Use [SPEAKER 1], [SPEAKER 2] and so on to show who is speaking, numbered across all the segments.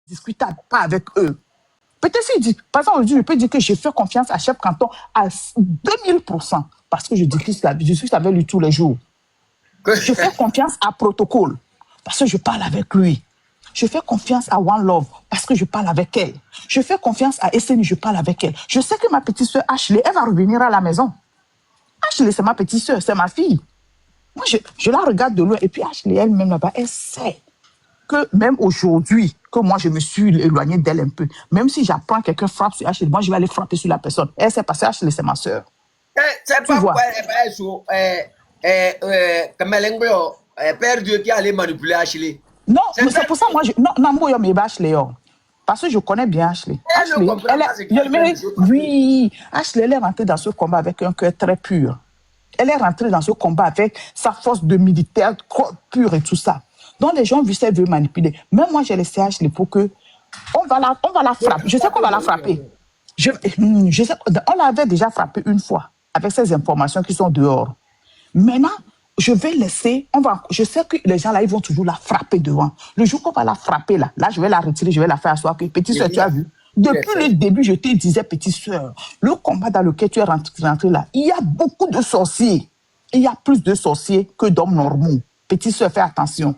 [SPEAKER 1] discutable, pas avec eux. Peut-être s'il dit, par exemple, aujourd'hui, je peux dire que je fais confiance à chef canton à 2000% parce que je discute avec lui tous les jours. Je fais confiance à Protocole parce que je parle avec lui. Je fais confiance à One Love parce que je parle avec elle. Je fais confiance à SNI, je parle avec elle. Je sais que ma petite soeur Ashley, elle va revenir à la maison. Ashley, c'est ma petite soeur, c'est ma fille. Moi, je la regarde de loin et puis Ashley, elle-même là-bas, elle sait que même aujourd'hui, que moi, je me suis éloignée d'elle un peu. Même si j'apprends quelqu'un frappe sur Ashley, moi, je vais aller frapper sur la personne. Elle sait parce que Ashley, c'est ma soeur.
[SPEAKER 2] C'est pas quoi, Père Dieu qui allait manipuler Ashley.
[SPEAKER 1] Non, c'est pour ça, moi, non, mais Ashley, parce que je connais bien Ashley. Ashley, oui, Ashley, elle est rentrée dans ce combat avec un cœur très pur. Elle est rentrée dans ce combat avec sa force de militaire pure et tout ça. Donc, les gens ont vu ça, ils veulent manipuler. Même moi, j'ai laissé Ashley pour que... On va la frapper. Je sais qu'on va la frapper. Je sais, on l'avait déjà frappée une fois avec ces informations qui sont dehors. Maintenant, je vais laisser... je sais que les gens là, ils vont toujours la frapper devant. Le jour qu'on va la frapper là, je vais la retirer, je vais la faire asseoir. Petite soeur, tu as vu? Depuis le début, je te disais, petite soeur, le combat dans lequel tu es rentré là, il y a beaucoup de sorciers. Il y a plus de sorciers que d'hommes normaux. Petite soeur, fais attention.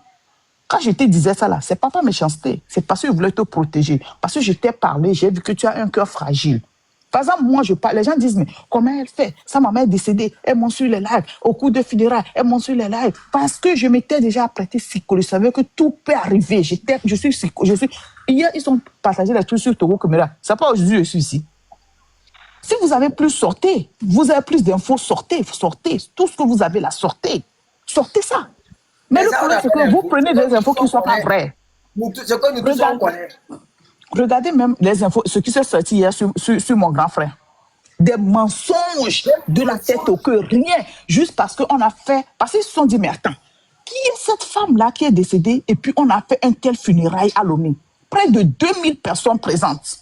[SPEAKER 1] Quand je te disais ça là, c'est pas par méchanceté. C'est parce que je voulais te protéger. Parce que je t'ai parlé, j'ai vu que tu as un cœur fragile. Par exemple, moi, je parle, les gens disent, mais comment elle fait? Sa maman est décédée, elle monte sur les lives. Au cours de funérailles, elle monte sur les lives. Parce que je m'étais déjà apprêté psycho. Je savais que tout peut arriver. Hier, ils ont partagé les trucs sur Togo Caméra. C'est pas aujourd'hui que je suis ici. Si vous avez plus, sortez. Vous avez plus d'infos, sortez. Sortez. Tout ce que vous avez là, sortez. Sortez ça. Mais le problème, c'est que vous prenez des infos qui ne sont pas vraies. Regardez même les infos, ce qui s'est sorti hier sur mon grand frère. Des mensonges de la tête au cœur, rien. Juste parce qu'on a fait... Parce qu'ils se sont dit, mais attends, qui est cette femme-là qui est décédée et puis on a fait un tel funérail à Lomé? Près de 2000 personnes présentes.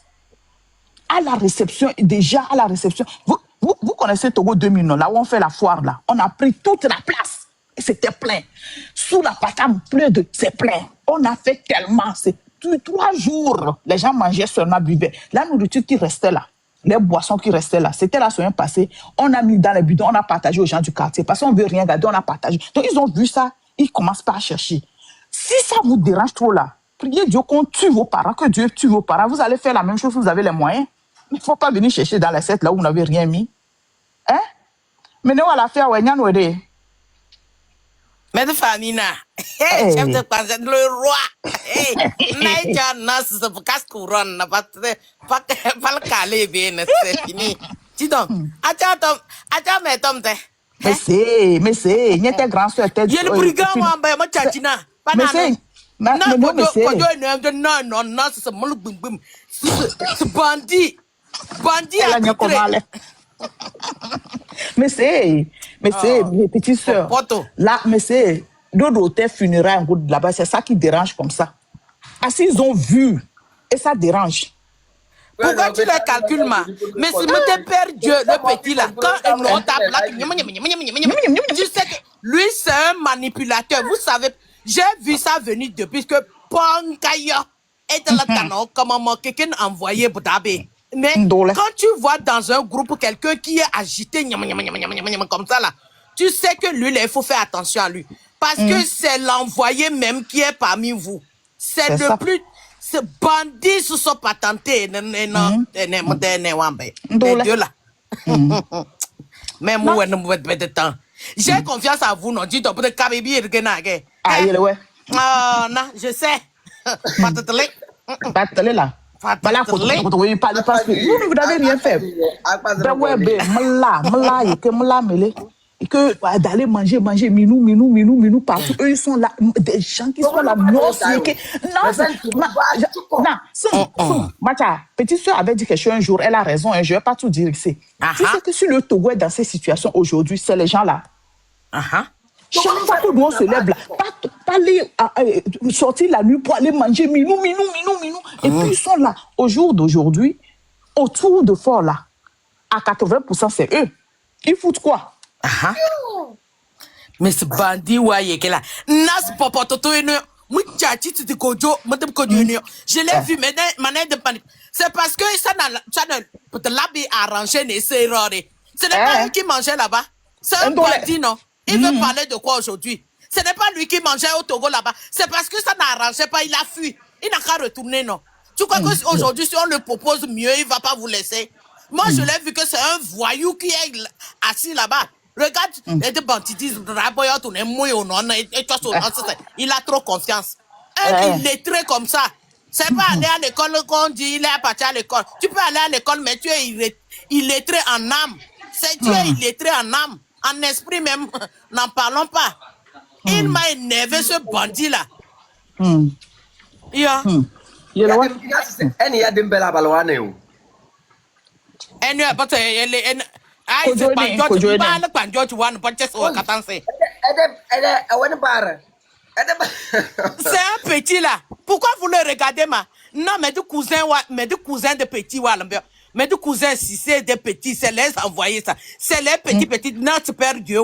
[SPEAKER 1] À la réception, déjà à la réception. Vous connaissez Togo 2000, non? Là où on fait la foire, là. On a pris toute la place. Et c'était plein. Sous la patame, c'est plein. On a fait tellement. C'est 3 jours. Les gens mangeaient seulement, buvaient. La nourriture qui restait là, les boissons qui restaient là, c'était la semaine passée. On a mis dans les bidons, on a partagé aux gens du quartier. Parce qu'on ne veut rien garder, on a partagé. Donc, ils ont vu ça, ils commencent pas à chercher. Si ça vous dérange trop là, priez Dieu qu'on tue vos parents, que Dieu tue vos parents. Vous allez faire la même chose, vous avez les moyens. Il ne faut pas venir chercher dans les 7 là où vous n'avez rien mis. Hein? Mais nous, à la faire, on a
[SPEAKER 3] Mais de famille, hey, chef de croisette, le roi. Hey, Naïja, Nas, c'est pour casse couronne, pas le calé, bien, c'est fini. Dis donc, attends, mais Tom,
[SPEAKER 1] mais c'est, il y a des grands soeurs.
[SPEAKER 3] Il y a le brigand, moi, tchatina.
[SPEAKER 1] Mais c'est, non,
[SPEAKER 3] c'est mon boum, c'est bandit. Bandit à
[SPEAKER 1] mais c'est, mes petites soeurs. Là, mais c'est, d'autres hôtels funéraires là-bas, c'est ça qui dérange comme ça. Ah, s'ils ont vu, et ça dérange.
[SPEAKER 3] Pourquoi tu les calcules, ma? Mais si me père Dieu, le petit là, quand on tape là, tu sais que lui, c'est un manipulateur. Vous savez, j'ai vu ça venir depuis que Pongaya est là, comment quelqu'un envoyé Boudabé. Mais quand tu vois dans un groupe quelqu'un qui est agité, comme ça là, tu sais que lui, il faut faire attention à lui. Parce que c'est l'envoyé même qui est parmi vous. C'est le plus... Ce bandit se sont patentés. Mais Dieu là. Même moi, j'ai confiance à vous, non? Dis-toi, pour te cabibi et le ah, non, je sais.
[SPEAKER 1] Pas là. Voilà, vous n'avez rien fait. Et que d'aller manger, minou, partout. Eux, ils sont là, des gens qui sont là, non, Macha, petite soeur avait dit quelque chose un jour, elle a raison, je ne vais pas tout dire ici. Tu sais que si le Togo est dans ces situations aujourd'hui, c'est les gens là. Chaque fois que nous on se lève là, pas aller sortir la nuit pour aller manger minou. Et puis ils sont là. Au jour d'aujourd'hui, autour de Fort là, à 80%, c'est eux. Ils foutent quoi?
[SPEAKER 3] Mais ce bandit, ouais, qui est là. Nas popototo, Je l'ai vu, mais manière de panique. C'est parce que ça ne l'a bien arrangé, c'est erreur. Ce n'est pas lui qui mangeait là-bas. C'est un bandit, non? Il veut parler de quoi aujourd'hui? Ce n'est pas lui qui mangeait au Togo là-bas. C'est parce que ça n'arrangeait pas, il a fui. Il n'a qu'à retourner, non? Tu crois qu'aujourd'hui, si on le propose mieux, il ne va pas vous laisser? Moi, je l'ai vu que c'est un voyou qui est assis là-bas. Regarde, les deux banditismes, il a trop confiance. Un illettré comme ça, c'est pas aller à l'école qu'on dit, il est parti à l'école. Tu peux aller à l'école, mais tu es illettré en âme. Tu es illettré en âme, en esprit même, n'en parlons pas. Il m'a énervé, ce bandit-là. Yeah. C'est un petit là. Pourquoi vous le regardez, ma? Non, mais du cousin de petit, mais du cousin, si c'est des petits, c'est les envoyer ça. C'est les petits, notre père Dieu,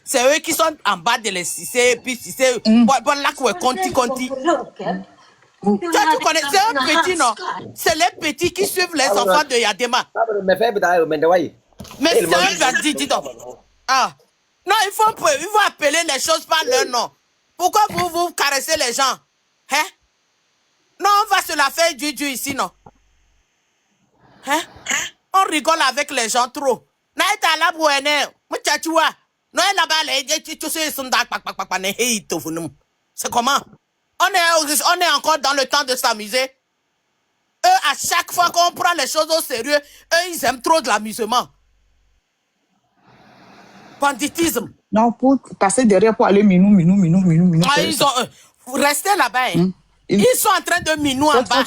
[SPEAKER 3] c'est eux qui sont en bas de les Cissé, puis Cissé, bon, là, conti. Toi, tu connais, c'est un petit, non? C'est les petits qui suivent les enfants de Yadema. Mais c'est un bandit, dis donc. Ah. Non, il faut appeler les choses par leur nom. Pourquoi vous caressez les gens? Hein? Non, on va se la faire du ici, non? Hein? On rigole avec les gens trop. C'est comment? On est encore dans le temps de s'amuser. Eux, à chaque fois qu'on prend les choses au sérieux, eux, ils aiment trop de l'amusement. Banditisme.
[SPEAKER 1] Non, pour passer derrière pour aller minou.
[SPEAKER 3] Ah, ils ont... restez là-bas. Hein. Ils sont en train de minou en bas.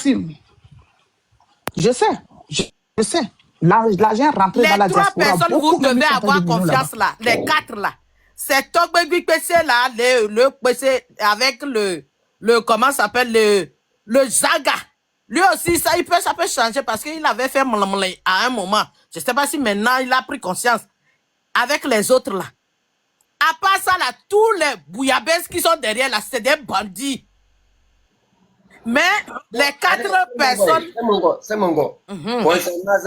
[SPEAKER 1] Je sais. L'argent rentré dans la diaspora.
[SPEAKER 3] Les 3 personnes, vous devez avoir confiance là. Les 4 là. C'est Togbe PC là, le PC avec le comment s'appelle, le Zaga. Lui aussi, ça peut changer parce qu'il avait fait à un moment. Je ne sais pas si maintenant il a pris conscience. Avec les autres là. À part ça là, tous les bouillabaisse qui sont derrière là, c'est des bandits. Mais les 4 personnes...
[SPEAKER 2] C'est mon gars. Concernant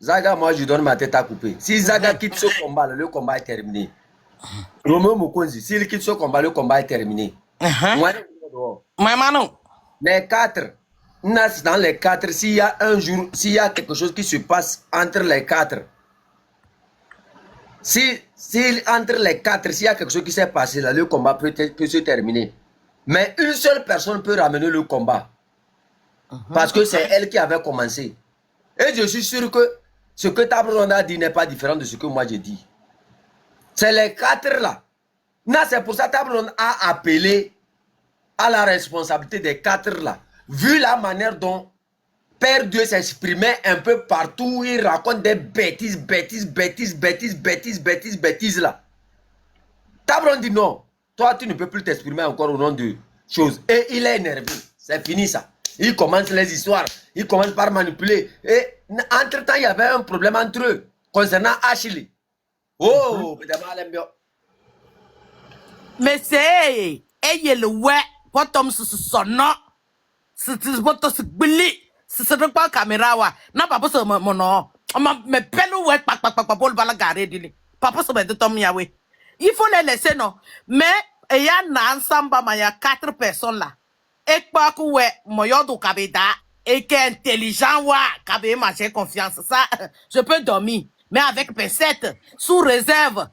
[SPEAKER 2] Zaga, moi je donne ma tête à couper. Si Zaga quitte ce combat, le combat est terminé. Romeo Mukonzi, s'il quitte ce combat, le combat est terminé. Les 4, dans les 4, s'il y a un jour, s'il y a quelque chose qui se passe entre les 4, si entre les 4, s'il y a quelque chose qui s'est passé, là, le combat peut se terminer. Mais une seule personne peut ramener le combat. Parce que c'est elle qui avait commencé. Et je suis sûr que ce que Tabron a dit n'est pas différent de ce que moi j'ai dit. C'est les 4 là. Non, c'est pour ça que Tabron a appelé à la responsabilité des 4 là. Vu la manière dont Père Dieu s'exprimait un peu partout, il raconte des bêtises là. Tabron dit non. Toi, tu ne peux plus t'exprimer encore au nom de choses. Et il est énervé. C'est fini ça. Il commence les histoires. Il commence par manipuler. Et entre-temps, il y avait un problème entre eux concernant Ashley. Oh,
[SPEAKER 3] mais c'est... Et le ouais, potom son nom. C'est pas caméra wa. Non, papa c'est mon nom. Mais pelo ouais, papa pour le balagaré dili. Papa c'est de tom yawe. Il faut les laisser, non. Mais il y a ensemble, il y a 4 personnes là. Et pas que ouais, moyodo kabeda et qui est intelligent ouais, kabé j'ai confiance. Ça, je peux dormir, mais avec pincette, sous réserve.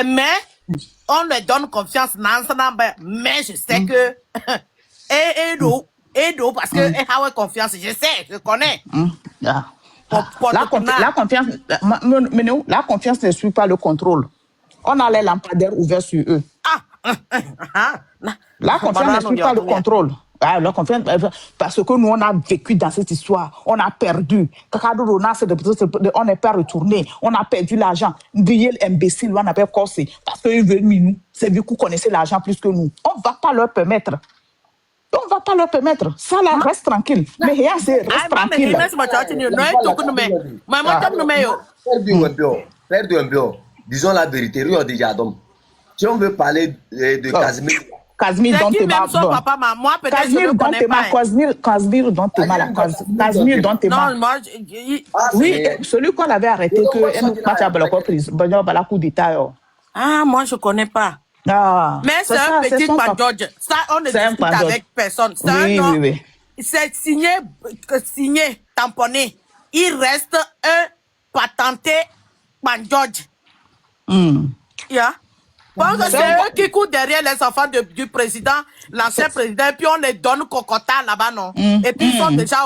[SPEAKER 3] Mais on leur donne confiance mais je sais que et parce que elle a confiance, je connais.
[SPEAKER 1] La confiance ne suit pas le contrôle. On a les lampadaires ouverts sur eux. La confiance ne suit pas le contrôle. La confiance, parce que nous, on a vécu dans cette histoire. On a perdu. On n'est pas retourné. On a perdu l'argent. Biel imbécile, on avait cassé. Parce qu'ils veulent nous. C'est vu que vous connaissez l'argent plus que nous. On ne va pas leur permettre. Ça, là, reste tranquille. Mais rien, c'est reste tranquille.
[SPEAKER 2] Disons la vérité, si on veut parler de Casimir,
[SPEAKER 1] Casimir
[SPEAKER 3] C'est qui
[SPEAKER 1] Dantema.
[SPEAKER 3] même son
[SPEAKER 1] Bon.
[SPEAKER 3] papa, moi peut-être je
[SPEAKER 1] Casimir
[SPEAKER 3] ne connais
[SPEAKER 1] Dantema,
[SPEAKER 3] pas. Hein.
[SPEAKER 1] Casimir Dantema, là. Casimir Dantema.
[SPEAKER 3] Non, moi,
[SPEAKER 1] Oui, celui qu'on avait arrêté, que un autre match à Balako prise. Bon, coup d'État.
[SPEAKER 3] moi je connais pas.
[SPEAKER 1] Ah,
[SPEAKER 3] Mais c'est un
[SPEAKER 1] ça, c'est
[SPEAKER 3] petit
[SPEAKER 1] son papa.
[SPEAKER 3] Pandodge. Ça, on ne
[SPEAKER 1] C'est un
[SPEAKER 3] discute
[SPEAKER 1] Pandodge.
[SPEAKER 3] avec personne. C'est
[SPEAKER 1] Oui,
[SPEAKER 3] un nom.
[SPEAKER 1] oui, oui.
[SPEAKER 3] C'est signé, tamponné. Il reste un patenté Pandodge. Yeah. Parce que c'est eux qui courent derrière les enfants du président, l'ancien président, et puis on les donne cocotin là-bas, non? Et puis ils sont déjà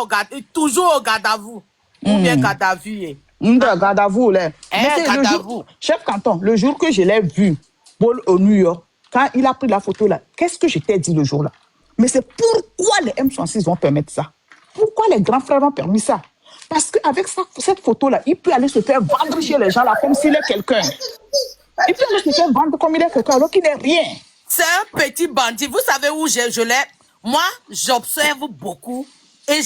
[SPEAKER 3] toujours au garde à vous. Ou bien garde à vue.
[SPEAKER 1] Garde à vous, là.
[SPEAKER 3] Garde à vous.
[SPEAKER 1] Chef Canton, le jour que je l'ai vu, Paul au New York, quand il a pris la photo là, qu'est-ce que je t'ai dit le jour là? Mais c'est pourquoi les M66 vont permettre ça? Pourquoi les grands frères ont permis ça? Parce qu'avec cette photo là, il peut aller se faire vendre chez les gens là comme s'il est quelqu'un. Il peut aller se faire vendre comme il est quelqu'un alors qu'il n'est rien.
[SPEAKER 3] C'est un petit bandit. Vous savez où je l'ai? Moi, j'observe beaucoup et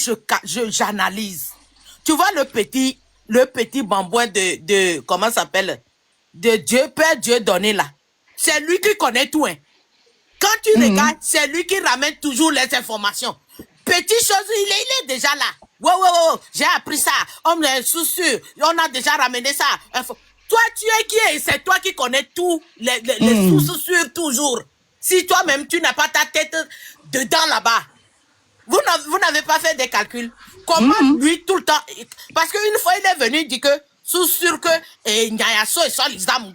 [SPEAKER 3] j'analyse. Tu vois le petit bambouin de comment ça s'appelle? De Dieu, Père Dieu donné là. C'est lui qui connaît tout. Hein. Quand tu regardes, c'est lui qui ramène toujours les informations. Petite chose, il est déjà là. Wow, j'ai appris ça. On est sûr. On a déjà ramené ça. Toi, tu es qui est? C'est toi qui connais tout, les sources sûres toujours. Si toi-même, tu n'as pas ta tête dedans là-bas, vous n'avez pas fait des calculs. Comment lui, tout le temps... Parce qu'une fois, il est venu, il dit que, sous sûr que, Nyayaso et Solizam,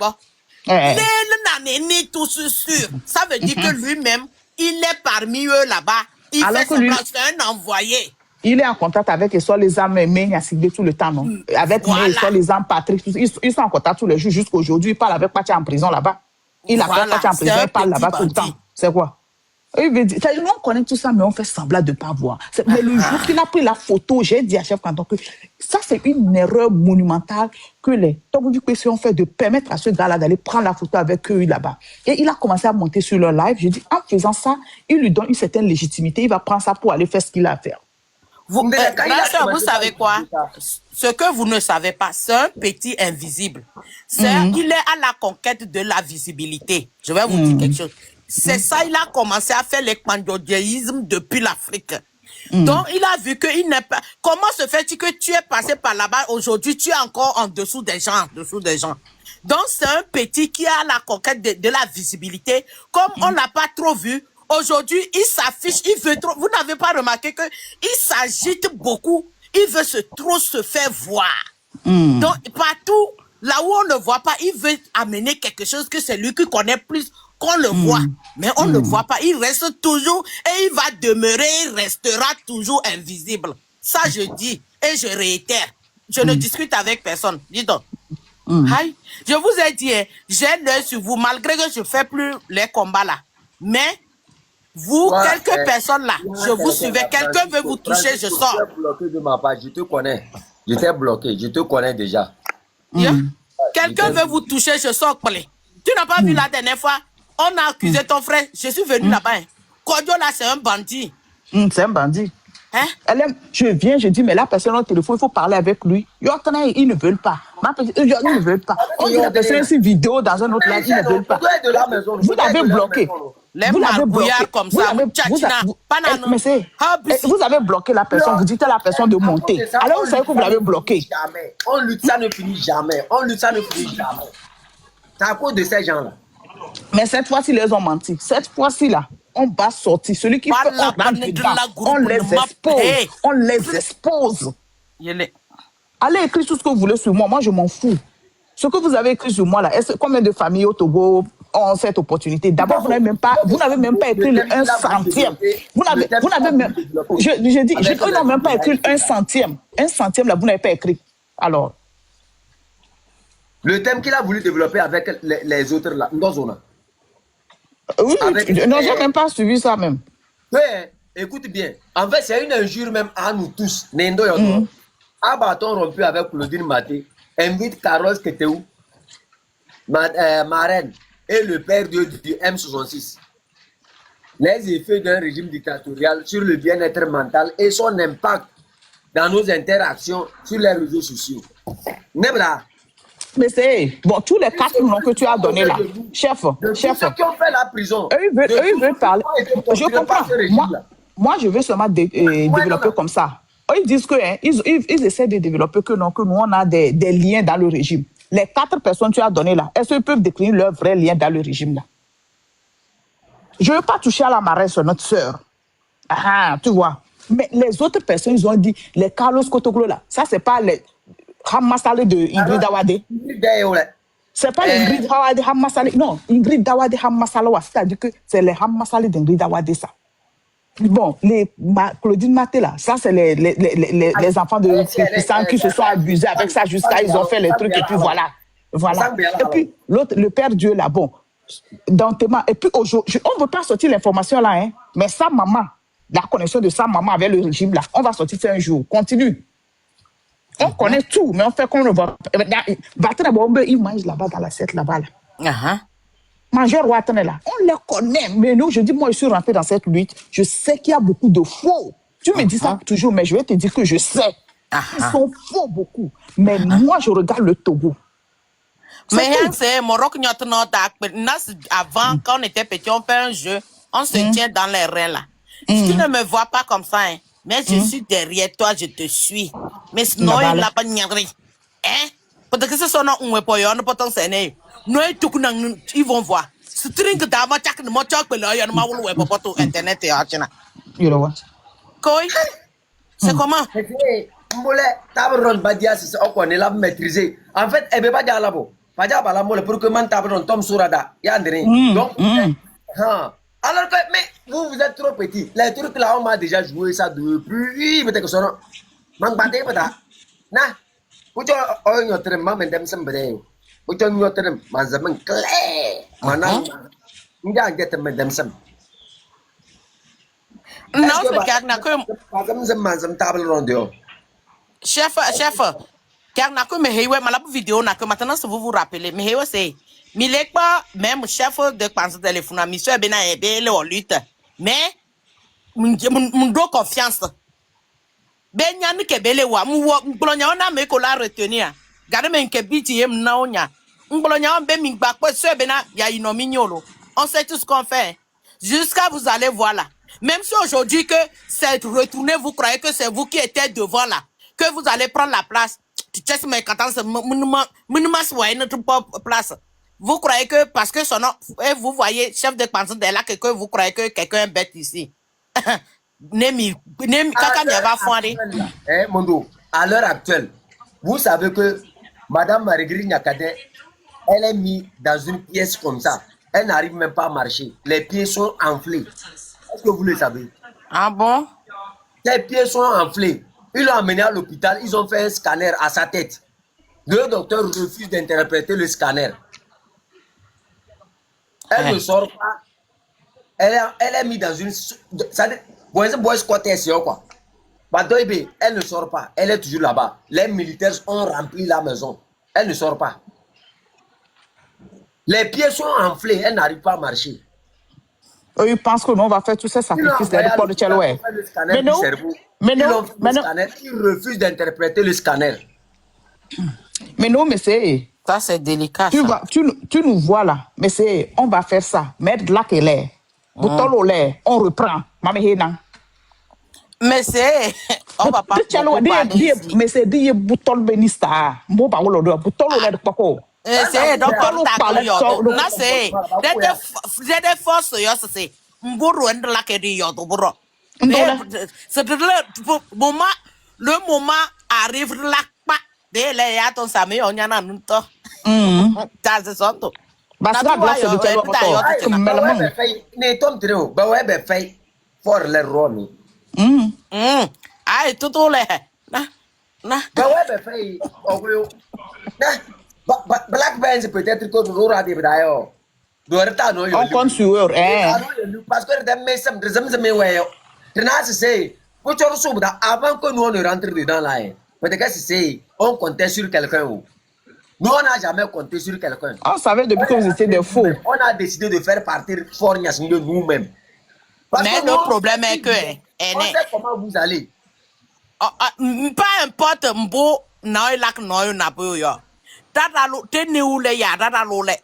[SPEAKER 3] tout sûr. Ça veut dire que lui-même, il est parmi eux là-bas. Il
[SPEAKER 1] alors
[SPEAKER 3] fait semblant, c'est un envoyé.
[SPEAKER 1] Il est en contact avec les âmes Menyassigbe tout le temps, non? Avec les âmes Patrick, ils sont en contact tous les jours jusqu'aujourd'hui. Il parle avec Pacha en prison là-bas. Il appelle Pacha en prison, il parle là-bas tout le temps. C'est quoi? Nous, on connaît tout ça, mais on fait semblant de ne pas voir. Mais le jour qu'il a pris la photo, j'ai dit à Chef Canton que ça, c'est une erreur monumentale que les Togo du PC ont fait de permettre à ce gars-là d'aller prendre la photo avec eux là-bas. Et il a commencé à monter sur leur live. J'ai dit, en faisant ça, il lui donne une certaine légitimité. Il va prendre ça pour aller faire ce qu'il a à faire.
[SPEAKER 3] Vous savez quoi? Ce que vous ne savez pas, c'est un petit invisible. Il est à la conquête de la visibilité. Je vais vous dire quelque chose. C'est ça, il a commencé à faire l'expandodéisme depuis l'Afrique. Donc, il a vu qu'il n'est pas... Comment se fait-il que tu es passé par là-bas, aujourd'hui, tu es encore en dessous des gens, Donc, c'est un petit qui a la conquête de la visibilité. Comme on l'a pas trop vu, aujourd'hui, il s'affiche, il veut trop... Vous n'avez pas remarqué qu'il s'agite beaucoup, il veut trop se faire voir. Donc, partout, là où on ne voit pas, il veut amener quelque chose que c'est lui qui connaît plus qu'on le voit. Mais on ne le voit pas, il reste toujours, et il va demeurer, il restera toujours invisible. Ça, je dis, et je réitère. Je ne discute avec personne. Dis donc. Aïe, je vous ai dit, j'ai l'œil sur vous, malgré que je ne fais plus les combats là. Mais, vous, quelques personnes là, je vous suivais, quelqu'un veut vous toucher, je sors.
[SPEAKER 2] Je suis bloqué de ma part, je te connais. J'étais bloqué, je te connais déjà.
[SPEAKER 3] Quelqu'un veut vous toucher, je sors. Tu n'as pas vu la dernière fois, on a accusé ton frère, je suis venu là-bas. Kodio là, c'est un bandit.
[SPEAKER 1] C'est un bandit.
[SPEAKER 3] Hein?
[SPEAKER 1] Je viens, je dis, mais la personne au téléphone, il faut parler avec lui. Ils ne veulent pas. Ils ne veulent pas. On dit la personne est une vidéo dans un autre live, ils ne veulent pas. Vous l'avez bloqué.
[SPEAKER 3] Les marbouillards comme ça,
[SPEAKER 1] vous avez bloqué la personne, vous dites à la personne de monter. Alors vous savez que vous l'avez bloqué.
[SPEAKER 2] On lutte, ça ne finit jamais. C'est à cause de ces gens-là.
[SPEAKER 1] Mais cette fois-ci, ils les ont menti. Cette fois-ci, là, on va sortir. Celui qui fait on les expose. On les expose. Allez écrire tout ce que vous voulez sur moi. Moi, je m'en fous. Ce que vous avez écrit sur moi, là, combien de familles au Togo ont cette opportunité? D'abord, vous n'avez même pas écrit un centième. Vous n'avez même... Je dis, ils n'ont même pas écrit un centième. Un centième, là, vous n'avez pas écrit. Alors...
[SPEAKER 2] Le thème qu'il a voulu développer avec les autres là, Ndozona.
[SPEAKER 1] Oui, non, j'ai même pas suivi ça même.
[SPEAKER 2] Oui, écoute bien. En fait, c'est une injure même à nous tous. Nendo Yodo. À bâton rompu avec Claudine Maté, invite Carlos Keteou, Marraine et le père du M66. Les effets d'un régime dictatorial sur le bien-être mental et son impact dans nos interactions sur les réseaux sociaux. Nebla.
[SPEAKER 1] Mais c'est bon, tous les 4 noms que tu as donnés là, chef,
[SPEAKER 2] De tous ceux qui ont fait la prison.
[SPEAKER 1] eux, ils veulent parler. Je comprends.
[SPEAKER 2] Ce régime-là.
[SPEAKER 1] Moi, je veux seulement développer comme ça. Eux, ils disent que ils essaient de développer que nous, on a des liens dans le régime. Les 4 personnes que tu as données là, est-ce qu'ils peuvent décrire leurs vrais liens dans le régime là? Je ne veux pas toucher à la marraine, notre sœur. Ah, tu vois. Mais les autres personnes, ils ont dit, les Carlos Kotoglo là, ça, c'est pas les Hammasale de Ingrid Dawade. C'est pas les Ingrid Dawade Hammasale. Non, Ingrid Dawade Hammasale, c'est-à-dire que c'est les Hammasale d'Ingrid Dawade, ça. Bon, Claudine Maté là, ça, c'est les enfants de Christian qui se sont abusés avec ça jusqu'à ils ont fait les trucs et puis voilà. Voilà. Et puis, l'autre, le Père Dieu là, bon, dans tes mains. Et puis aujourd'hui, on ne veut pas sortir l'information là, hein, mais sa maman, la connexion de sa maman avec le régime là, on va sortir ça un jour. Continue. On connaît tout, mais on fait qu'on ne voit pas. Il mange là-bas dans l'assiette là-bas. Là. Mangeur Watane là, on les connaît. Mais nous, je dis, moi, je suis rentré dans cette lutte. Je sais qu'il y a beaucoup de faux. Tu me dis ça toujours, mais je vais te dire que je sais. Ils sont faux beaucoup. Mais moi, je regarde le Togo.
[SPEAKER 3] Mais c'est Maroc, avant, quand on était petit, on fait un jeu, on se tient dans les reins là. Si tu ne me vois pas comme ça, hein, mais je suis derrière toi, je te suis. Mais sinon, il n'a pas niagri. Hein? Parce que ce sont nos poyons, nous potons s'aimer. Nous, ils vont voir. Ce truc d'avant, chaque ne m'a pas là, il y a un web pour internet et achina.
[SPEAKER 1] You know what?
[SPEAKER 3] Quoi? C'est comment?
[SPEAKER 2] Mbole, tabron badia, c'est ça qu'on est là maîtriser. En fait, elle veut pas dire là-bas. Pas dire là mole pour que man tabron tombe sur Rada. Yandere. Donc, alors que, mais vous êtes trop petit. Les trucs là, on m'a déjà joué ça depuis. Peut-être que ça, non. Man batte, peut-être. Nah. Vous avez un autre moment, mais dem semble. Vous avez un autre moment, clair. Maintenant, vous avez un madame sem.
[SPEAKER 3] Non, c'est qu'il
[SPEAKER 2] table ronde.
[SPEAKER 3] Chef, car n'a que mes malab vidéo n'a que maintenant si vous vous rappelez, mais c'est pas même chef de penser téléphone, monsieur Bena et Belle en lutte, mais mon confiance. Ben yan ke bele wa mu mbolonya na me ko la retenir. Gade men ke biti yem na onya. Mbolonya be mi gba ko monsieur Bena ya inomignolo. On sait tout ce qu'on fait. Jusqu'à vous allez voir là. Même si aujourd'hui que c'est retourné, vous croyez que c'est vous qui êtes devant là, que vous allez prendre la place. Tu sais, mais quand notre place. Vous croyez que parce que son nom, et vous voyez, chef de pension de là, que vous croyez que quelqu'un est bête ici.
[SPEAKER 2] Mondo, à l'heure actuelle, vous savez que Madame Marie-Gris Nyakate, elle est mise dans une pièce comme ça. Elle n'arrive même pas à marcher. Les pieds sont enflés. Est-ce que vous le savez?
[SPEAKER 3] Ah bon?
[SPEAKER 2] Les pieds sont enflés. Ils l'ont emmené à l'hôpital, ils ont fait un scanner à sa tête. Le docteur refuse d'interpréter le scanner. Elle ne sort pas. Elle est mise dans une... Elle ne sort pas. Elle est toujours là-bas. Les militaires ont rempli la maison. Elle ne sort pas. Les pieds sont enflés. Elle n'arrive pas à marcher.
[SPEAKER 1] Eux, ils pensent que nous, on va faire tous ces sacrifices de Tchaloué.
[SPEAKER 2] Ils refusent d'interpréter le scanner.
[SPEAKER 1] Mais non, mais c'est...
[SPEAKER 3] Ça, c'est délicat.
[SPEAKER 1] Tu nous vois là. Mais c'est... On va faire ça. Mettre là qu'elle est. Boutolo l'air. On reprend.
[SPEAKER 3] Mais c'est... On va pas...
[SPEAKER 1] Mais c'est dit boutol benista. Mbo ba wolo do. Boutolo l'air de pako.
[SPEAKER 3] C'est donc là c'est des forces c'est mburu la que dit yo bro. C'est le moment arrive là pas de les ya ton sami on yana nto. Ça c'est ça tout.
[SPEAKER 1] Parce que là c'est de
[SPEAKER 2] melman. Ne tom treo ba we be fay for le roni.
[SPEAKER 3] Ai tout le na
[SPEAKER 2] ba we be fay oglo. Black Bands peut-être que nous aura des d'ailleurs.
[SPEAKER 1] On compte sur eux,
[SPEAKER 2] parce que avant que nous on ne rentre dedans là, peut-être que c'est on comptait sur quelqu'un. Nous on n'a jamais compté sur quelqu'un.
[SPEAKER 1] On savait depuis que vous étiez des faux.
[SPEAKER 2] On a décidé de faire partir Fornias de nous-mêmes.
[SPEAKER 3] Mais le problème est que
[SPEAKER 2] on sait comment vous allez.
[SPEAKER 3] Pas importe mbo na lak no na yo. dadalo tene ule ya dadalo le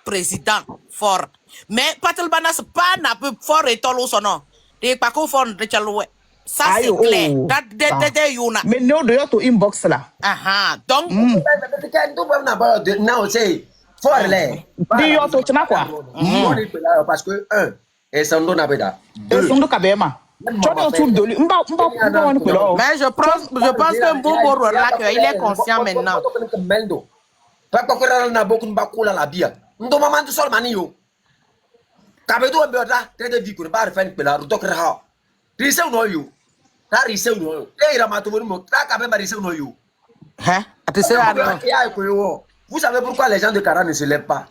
[SPEAKER 3] président fort mais patel banas pas na peu fort et tolo sono de pas ko fort de chalowe ça
[SPEAKER 1] Aïe,
[SPEAKER 3] c'est clair
[SPEAKER 1] oh.
[SPEAKER 3] dat de yuna
[SPEAKER 1] Mais non, de to inbox là.
[SPEAKER 3] donc
[SPEAKER 2] Now say for le.
[SPEAKER 1] Di yo to chana quoi.
[SPEAKER 2] Parce que un et son don abeda.
[SPEAKER 1] Et son do kabema. Tu es autour de lui. Mba on peut là.
[SPEAKER 3] mais je pense que Mbombo là que il est conscient maintenant
[SPEAKER 2] pas quoi na beaucoup bakula la bia. Ndo maman du sol mani yo. Kabedo mbeda tete di ko ba refen pela dokre ha. Rise no yo. Ta rise no yo. E ira matu mo ta kabe ba rise no yo.
[SPEAKER 3] hein tu sais
[SPEAKER 2] Vous savez pourquoi les gens de Kara ne se lèvent pas?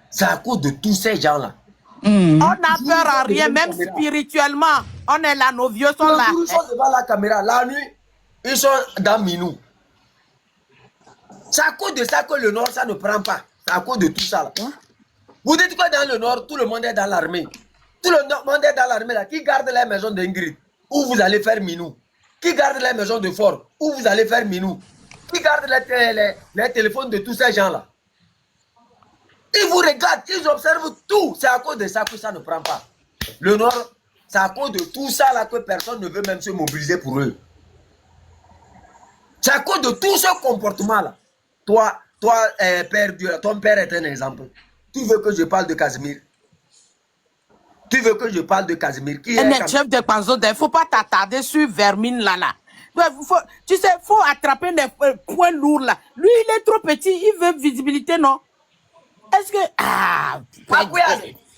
[SPEAKER 2] C'est à cause de tous ces gens-là.
[SPEAKER 3] on a peur à rien même spirituellement on est là nos vieux sont là
[SPEAKER 2] Ils sont devant la caméra la nuit, ils sont dans Minou. C'est à cause de ça que le Nord ça ne prend pas. C'est à cause de tout ça là. Vous dites que dans le Nord tout le monde est dans l'armée. Tout le monde est dans l'armée là. Qui garde la maison d'Ingrid? Où vous allez faire Minou? Qui garde la maison de Fort? Où vous allez faire Minou? Qui garde les téléphones de tous ces gens-là? Ils vous regardent, ils observent tout. C'est à cause de ça que ça ne prend pas. Le Nord, c'est à cause de tout ça là que personne ne veut même se mobiliser pour eux. C'est à cause de tout ce comportement-là. Toi, Père Dieu, ton père est un exemple. Tu veux que je parle de Casimir? Tu veux que je parle de Casimir? Qui est
[SPEAKER 3] chef de Panzo, il ne faut pas t'attarder sur Vermine là. Tu sais, il faut attraper les points lourds là. Lui, il est trop petit, il veut visibilité, non? Est-ce que...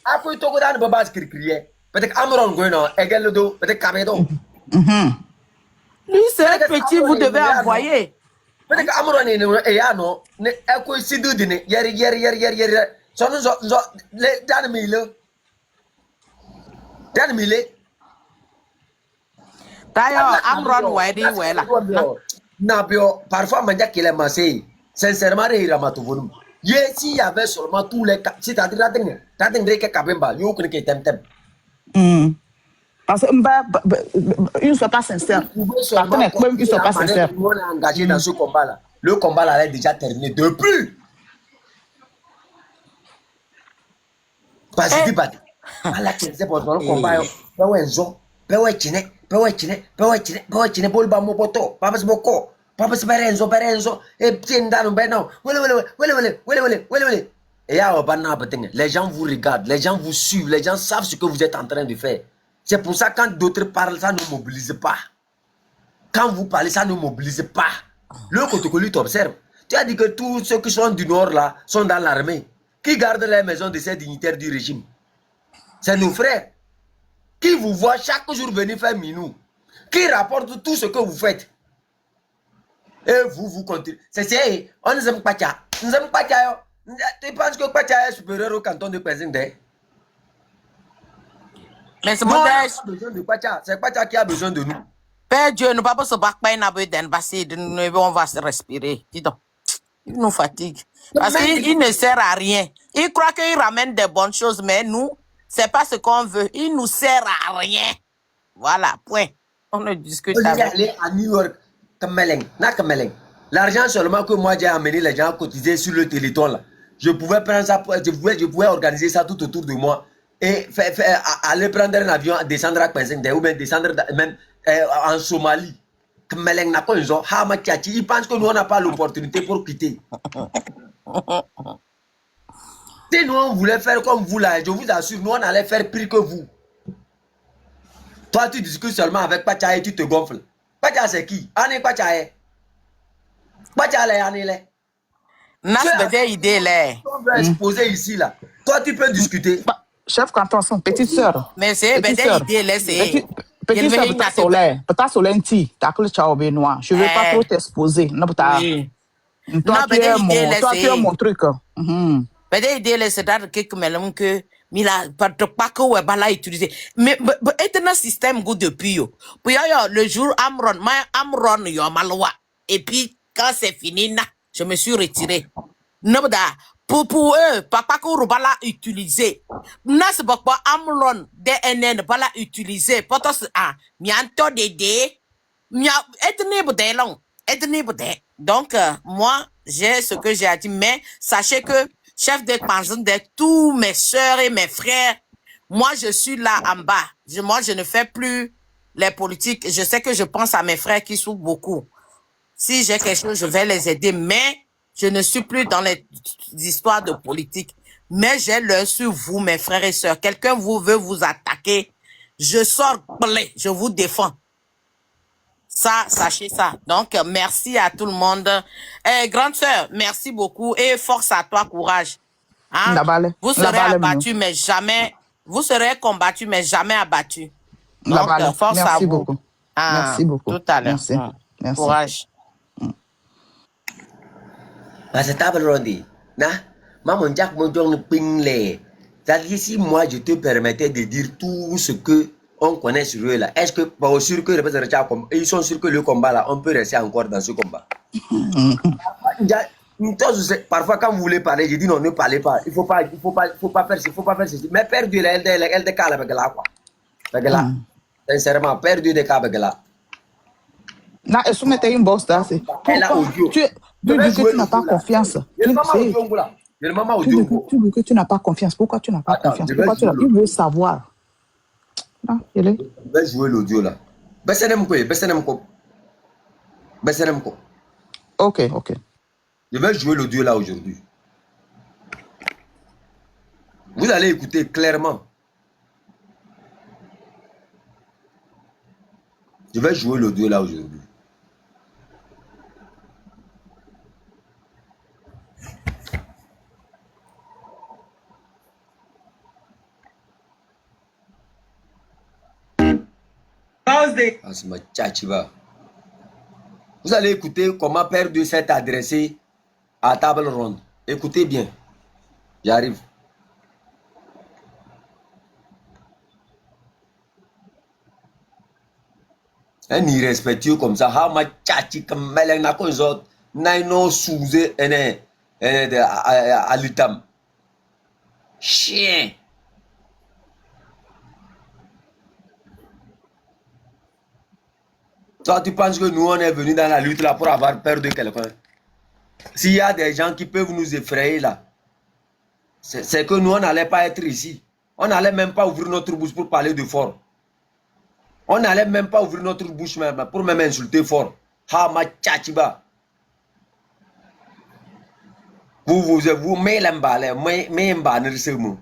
[SPEAKER 2] Après, tu as une base qui crie. Peut-être Amron Gouénon, égal le dos, peut-être Camédo.
[SPEAKER 3] Lui, c'est un petit, vous devez envoyer.
[SPEAKER 2] Peut-être Amron et Yano, est quoi si deux dîners, hier. Son nom, les Dan Mille. Dan Mille.
[SPEAKER 3] D'ailleurs, Amron Wadi, voilà.
[SPEAKER 2] Nabio, parfois, Manja qui l'a massé. Sincèrement, il a matou. S'il y avait seulement tous les cas, c'est-à-dire, t'as dit que Kabemba, you couldn't get them.
[SPEAKER 1] Parce que ils ne sont pas sincères. Ils ne sont pas sincères.
[SPEAKER 2] On est engagé dans ce combat-là. Le combat là est déjà terminé depuis. Parce que à la 15e pour le combat, les gens vous regardent, les gens vous suivent, les gens savent ce que vous êtes en train de faire. C'est pour ça quand d'autres parlent, ça ne mobilise pas. Quand vous parlez, ça ne mobilise pas. Le Kotokoli t'observe. Tu as dit que tous ceux qui sont du Nord là sont dans l'armée. Qui garde les maisons de ces dignitaires du régime? C'est nos frères. Qui vous voient chaque jour venir faire Minou. Qui rapporte tout ce que vous faites. Et vous continuez. C'est on ne aime pas ça. Nous n'aimons pas ça. Tu penses que Pacha est supérieur au canton de Pézindé?
[SPEAKER 3] Mais c'est
[SPEAKER 2] Nous
[SPEAKER 3] mon
[SPEAKER 2] avons besoin de Pacha. C'est Pacha qui a besoin de nous.
[SPEAKER 3] Père Dieu, nous ne pouvons pas se battre on va se respirer. Dis donc, il nous fatigue. Parce qu'il ne sert à rien. Il croit qu'il ramène des bonnes choses, mais nous, c'est pas ce qu'on veut. Il nous sert à rien. Voilà, point. On ne discute
[SPEAKER 2] Vous
[SPEAKER 3] pas.
[SPEAKER 2] allez à New York, l'argent seulement que moi j'ai amené les gens à cotiser sur le Téléthon là. Je pouvais prendre ça, je pouvais organiser ça tout autour de moi et aller prendre un avion, descendre à Pézindé ou bien descendre même en Somalie. Il pense que nous on n'a pas l'opportunité pour quitter. Si nous on voulait faire comme vous là, je vous assure, nous on allait faire pire que vous. Toi tu discutes seulement avec Pacha et tu te gonfles. Pacha c'est qui? Anne Pacha est. Pacha est Anne est.
[SPEAKER 3] N'a pas idée là.
[SPEAKER 2] On veut exposer ici là. Toi tu peux discuter.
[SPEAKER 1] Chef canton, son petite sœur.
[SPEAKER 3] Mais c'est des idées là, c'est.
[SPEAKER 1] Petite sœur, peut-être soleil, t'as que le ciao benoît. Je ne vais pas trop t'exposer. Non, toi, tu es mon truc.
[SPEAKER 3] Peut-être idée là, c'est d'être quelque chose que Mila, pas que ouais, bala utiliser. Mais, est un système good depuis yo. Puis le jour Amron yo malwa. Et puis, quand c'est fini, na, je me suis retiré. Nobda, pour eux, papa que bala utiliser. Nas bakba Amron, DNN, bala utiliser. Potos, mianto dede, mia, et ne bude long. Et ne bude. Donc, moi, j'ai ce que j'ai à dire, mais sachez que, chef d'expansion de tous mes soeurs et mes frères, moi, je suis là en bas. Moi, je ne fais plus les politiques. Je sais que je pense à mes frères qui souffrent beaucoup. Si j'ai quelque chose, je vais les aider, mais je ne suis plus dans les histoires de politique. Mais j'ai l'œil sur vous, mes frères et sœurs. Quelqu'un veut vous attaquer. Je sors, je vous défends. Ça, sachez ça. Donc, merci à tout le monde. Grande sœur, merci beaucoup et force à toi, courage. Hein? Vous serez abattu, mais jamais, vous serez combattu, mais jamais abattu. Donc, force à vous.
[SPEAKER 1] Beaucoup. Merci beaucoup.
[SPEAKER 3] Tout à l'heure.
[SPEAKER 1] Merci. Merci.
[SPEAKER 3] Courage.
[SPEAKER 2] C'est table rondi. Maman Jack Mojong Pingle. C'est-à-dire, si moi je te permettais de dire tout ce que on connaît sur eux là, est-ce que sûr que ils sont sûrs que le combat là, on peut rester encore dans ce combat? Parfois quand vous voulez parler, je dis non, ne parlez pas. Il faut pas faire ceci. Mais perdu elle décale avec là quoi. Avec là. Sincèrement, perdu des cas avec là.
[SPEAKER 1] Là, elle soumettait une bosse là, c'est. Tu dis que tu n'as pas confiance. Tu dis que tu n'as pas confiance. Pourquoi tu n'as pas confiance? Il veut savoir.
[SPEAKER 2] Je vais jouer l'audio là.
[SPEAKER 1] Ok.
[SPEAKER 2] Je vais jouer l'audio là aujourd'hui. Vous allez écouter clairement. Je vais jouer l'audio là aujourd'hui. Vous allez écouter comment Père Dieu s'est adressé à table ronde. Écoutez bien. J'arrive. Un irrespectueux comme ça. Comme à l'utam. Chien. Toi, tu penses que nous, on est venus dans la lutte là pour avoir peur de quelqu'un? S'il y a des gens qui peuvent nous effrayer là, c'est que nous, on n'allait pas être ici. On n'allait même pas ouvrir notre bouche pour parler de fort. On n'allait même pas ouvrir notre bouche même pour même insulter fort. Ha ma tchachiba. Vous m'élemballez, m'embannersez-vous.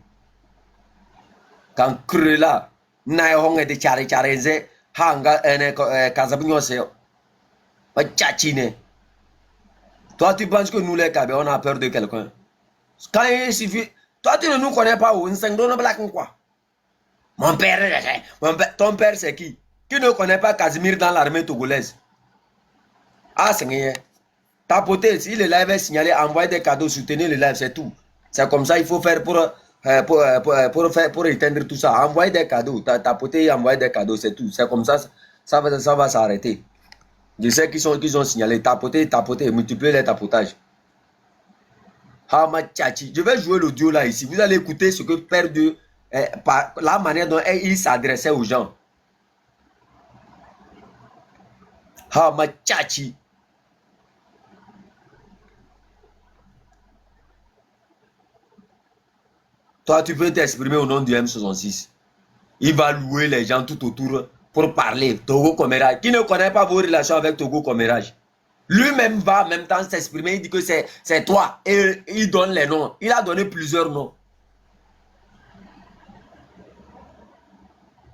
[SPEAKER 2] Quand creux là, naïhong et de tcharenze. Hanga ene Casabignon c'est tchachine. Toi tu penses que nous les Kabé on a peur de quelqu'un? Quand il suffit, toi tu ne nous connais pas où on black quoi. Mon père, ton père c'est qui? Qui ne connaît pas Casimir dans l'armée togolaise? Ah c'est tapoter, si le live est signalé, envoyer des cadeaux, soutenir le live, c'est tout. C'est comme ça il faut faire pour éteindre tout ça. Envoyer des cadeaux, tapoter, envoyer des cadeaux, c'est tout. C'est comme ça, ça va s'arrêter. Je sais qu'ils ont signalé, tapoter, multiplier les tapotages. Je vais jouer l'audio là ici. Vous allez écouter ce que Père Dieu, par la manière dont il s'adressait aux gens. Hamachachi. Toi, tu peux t'exprimer au nom du M66. Il va louer les gens tout autour pour parler. Togo Commérage. Qui ne connaît pas vos relations avec Togo Commérage? Lui-même va en même temps s'exprimer. Il dit que c'est toi. Et il donne les noms. Il a donné plusieurs noms.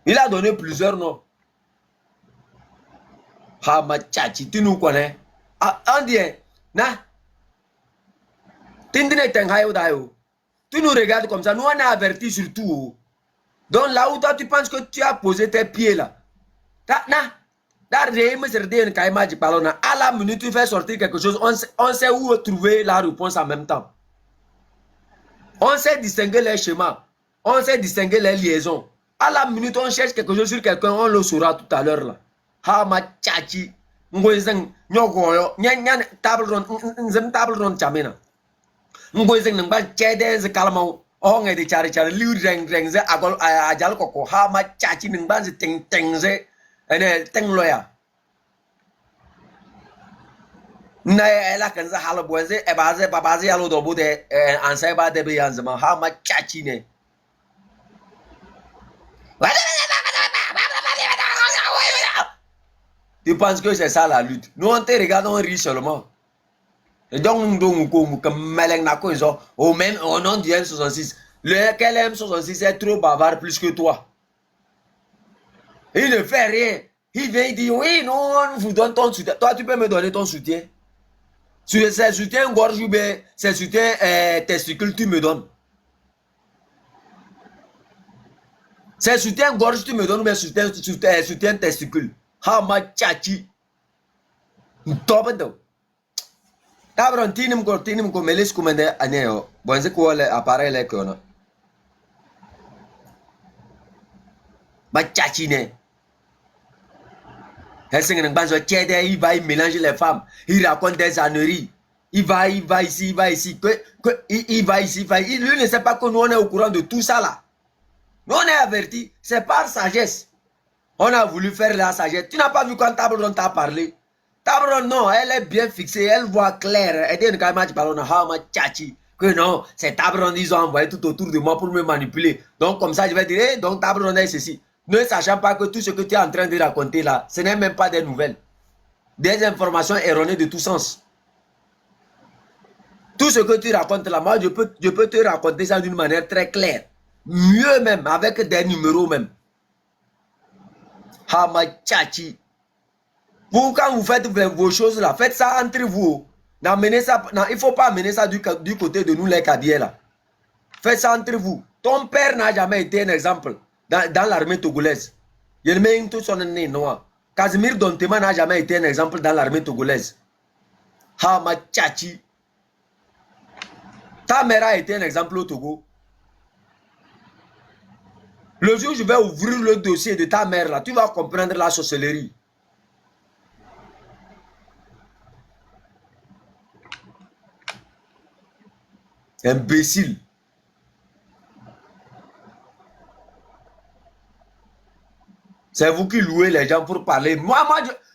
[SPEAKER 2] Il a donné plusieurs noms. Hamachachi, tu nous connais? Ah, Andy, na? Tindine Tenghayo Dayo. Tu nous regardes comme ça, nous on a averti sur tout. Donc là où toi tu penses que tu as posé tes pieds là, à la minute tu fais sortir quelque chose, on sait où trouver la réponse en même temps. On sait distinguer les schémas, on sait distinguer les liaisons. À la minute on cherche quelque chose sur quelqu'un, on le saura tout à l'heure là. Hama chachi, ngoyeng nyogoyo, nyan table ronde chamena. Ngoyeng nang ba chede kalmau. Oh ngai di cari liu reng ze agol ajal koko ha ma chachi nang ba ze teng ze ene teng loya. Na ela kanza hala boise e baze babazi yalo do bude ansai ba de be yanzama ha ma chachi ne. Tu penses que c'est ça la lutte? Nous on te regarde, on rit seulement. Et donc comme Meleng Nako ils ont au même au nom du M66. Lequel M66 est trop bavard plus que toi. Il ne fait rien. Il vient dire oui, non, on vous donne ton soutien. Toi, tu peux me donner ton soutien. C'est soutien gorge ou bien c'est soutien testicule, tu me donnes. C'est soutien gorge, tu me donnes, mais soutien testicule. Ha ma chachi. Top do. Tabron tinim ko melis kumende aneo. Bonze ko le appareil le kono. Ma chachi ne. Il va, il mélange les femmes, il raconte des âneries. Il va ici, il va ici. Il va ici, lui ne sait pas que nous on est au courant de tout ça là. Nous on est avertis, c'est par sagesse. On a voulu faire la sagesse. Tu n'as pas vu quand Tabron t'a parlé. Tabron non, elle est bien fixée, elle voit clair. Elle dit quand tu parles, que non, c'est Tabron, ils ont envoyé tout autour de moi pour me manipuler. Donc comme ça je vais dire, donc Tabron est ceci. Ne sachant pas que tout ce que tu es en train de raconter là, ce n'est même pas des nouvelles. Des informations erronées de tout sens. Tout ce que tu racontes là, moi je peux te raconter ça d'une manière très claire. Mieux même, avec des numéros même. Hamachachi. Vous, quand vous faites vos choses là, faites ça entre vous. Ça, il ne faut pas amener ça du côté de nous les Kadiens là. Faites ça entre vous. Ton père n'a jamais été un exemple. Dans l'armée togolaise. Il met une toute son nez noir. Casimir Dontema n'a jamais été un exemple dans l'armée togolaise. Hamachachi. Ta mère a été un exemple au Togo. Le jour où je vais ouvrir le dossier de ta mère là, tu vas comprendre la sorcellerie. Imbécile. C'est vous qui louez les gens pour parler. Moi,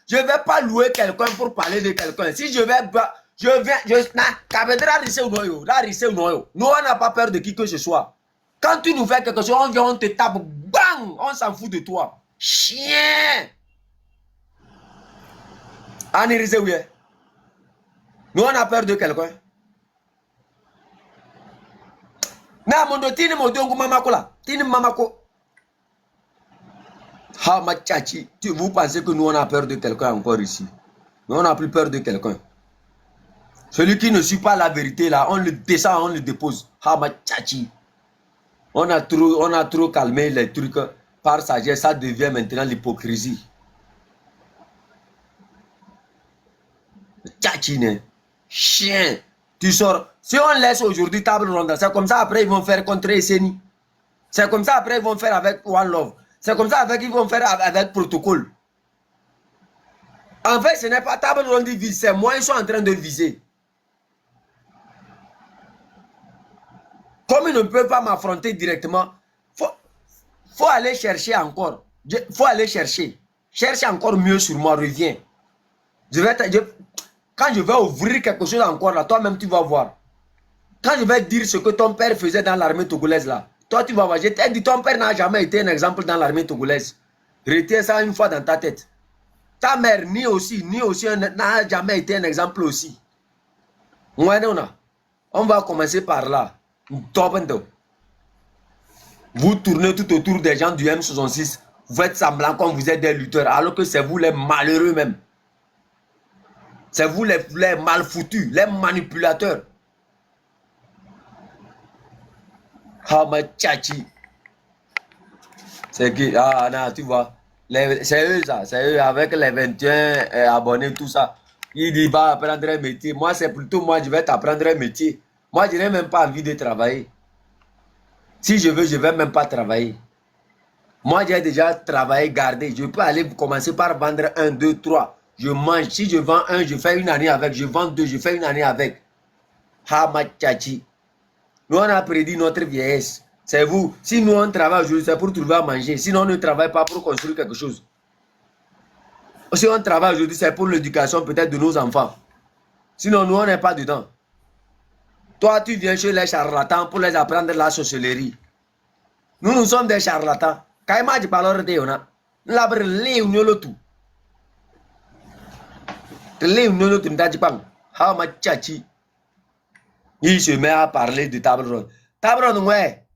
[SPEAKER 2] je ne vais pas louer quelqu'un pour parler de quelqu'un. Si je vais, nous, on n'a pas peur de qui que ce soit. Quand tu nous fais quelque chose, on vient, on te tape, bang, on s'en fout de toi. Chien. Nous, on a peur de quelqu'un. Vous pensez que nous on a peur de quelqu'un encore ici? Mais on n'a plus peur de quelqu'un. Celui qui ne suit pas la vérité là, on le descend, on le dépose. On a trop calmé les trucs par sagesse, ça devient maintenant l'hypocrisie. Chien, tu sors. Si on laisse aujourd'hui table ronde, c'est comme ça après ils vont faire contre Esseni. C'est comme ça après ils vont faire avec One Love. C'est comme ça ils vont faire avec protocole. En fait, ce n'est pas table ronde qui vise, c'est moi ils sont en train de viser. Comme ils ne peuvent pas m'affronter directement, faut aller chercher encore. Faut aller chercher. Cherche encore mieux sur moi, reviens. Quand je vais ouvrir quelque chose encore là, toi-même tu vas voir. Quand je vais dire ce que ton père faisait dans l'armée togolaise là, toi tu vas voir. Je t'ai dit, ton père n'a jamais été un exemple dans l'armée togolaise. Retiens ça une fois dans ta tête. Ta mère ni aussi n'a jamais été un exemple aussi. On va commencer par là. Vous tournez tout autour des gens du M66. Vous faites semblant comme vous êtes des lutteurs, alors que c'est vous les malheureux même. C'est vous les mal foutus, les manipulateurs. Hamachachi. C'est qui? Ah non, tu vois. C'est eux ça, c'est eux avec les 21 abonnés, tout ça. Il dit va apprendre un métier. Moi, c'est plutôt moi, je vais t'apprendre un métier. Moi, je n'ai même pas envie de travailler. Si je veux, je ne vais même pas travailler. Moi, j'ai déjà travaillé, gardé. Je peux aller commencer par vendre 1, 2, 3. Je mange. Si je vends 1, je fais une année avec. Je vends 2, je fais une année avec. Hamachachi. Nous, on a prédit notre vieillesse. C'est vous. Si nous, on travaille aujourd'hui, c'est pour trouver à manger. Sinon, on ne travaille pas pour construire quelque chose. Si on travaille aujourd'hui, c'est pour l'éducation peut-être de nos enfants. Sinon, nous, on n'est pas dedans. Toi, tu viens chez les charlatans pour les apprendre la sorcellerie. Nous sommes des charlatans. Quand je parle de on a l'arbre lé ou le tout. Lé ou le tout, m'd'a dit pas. How much chachi? Il se met à parler de table ronde. Table ronde, ouais.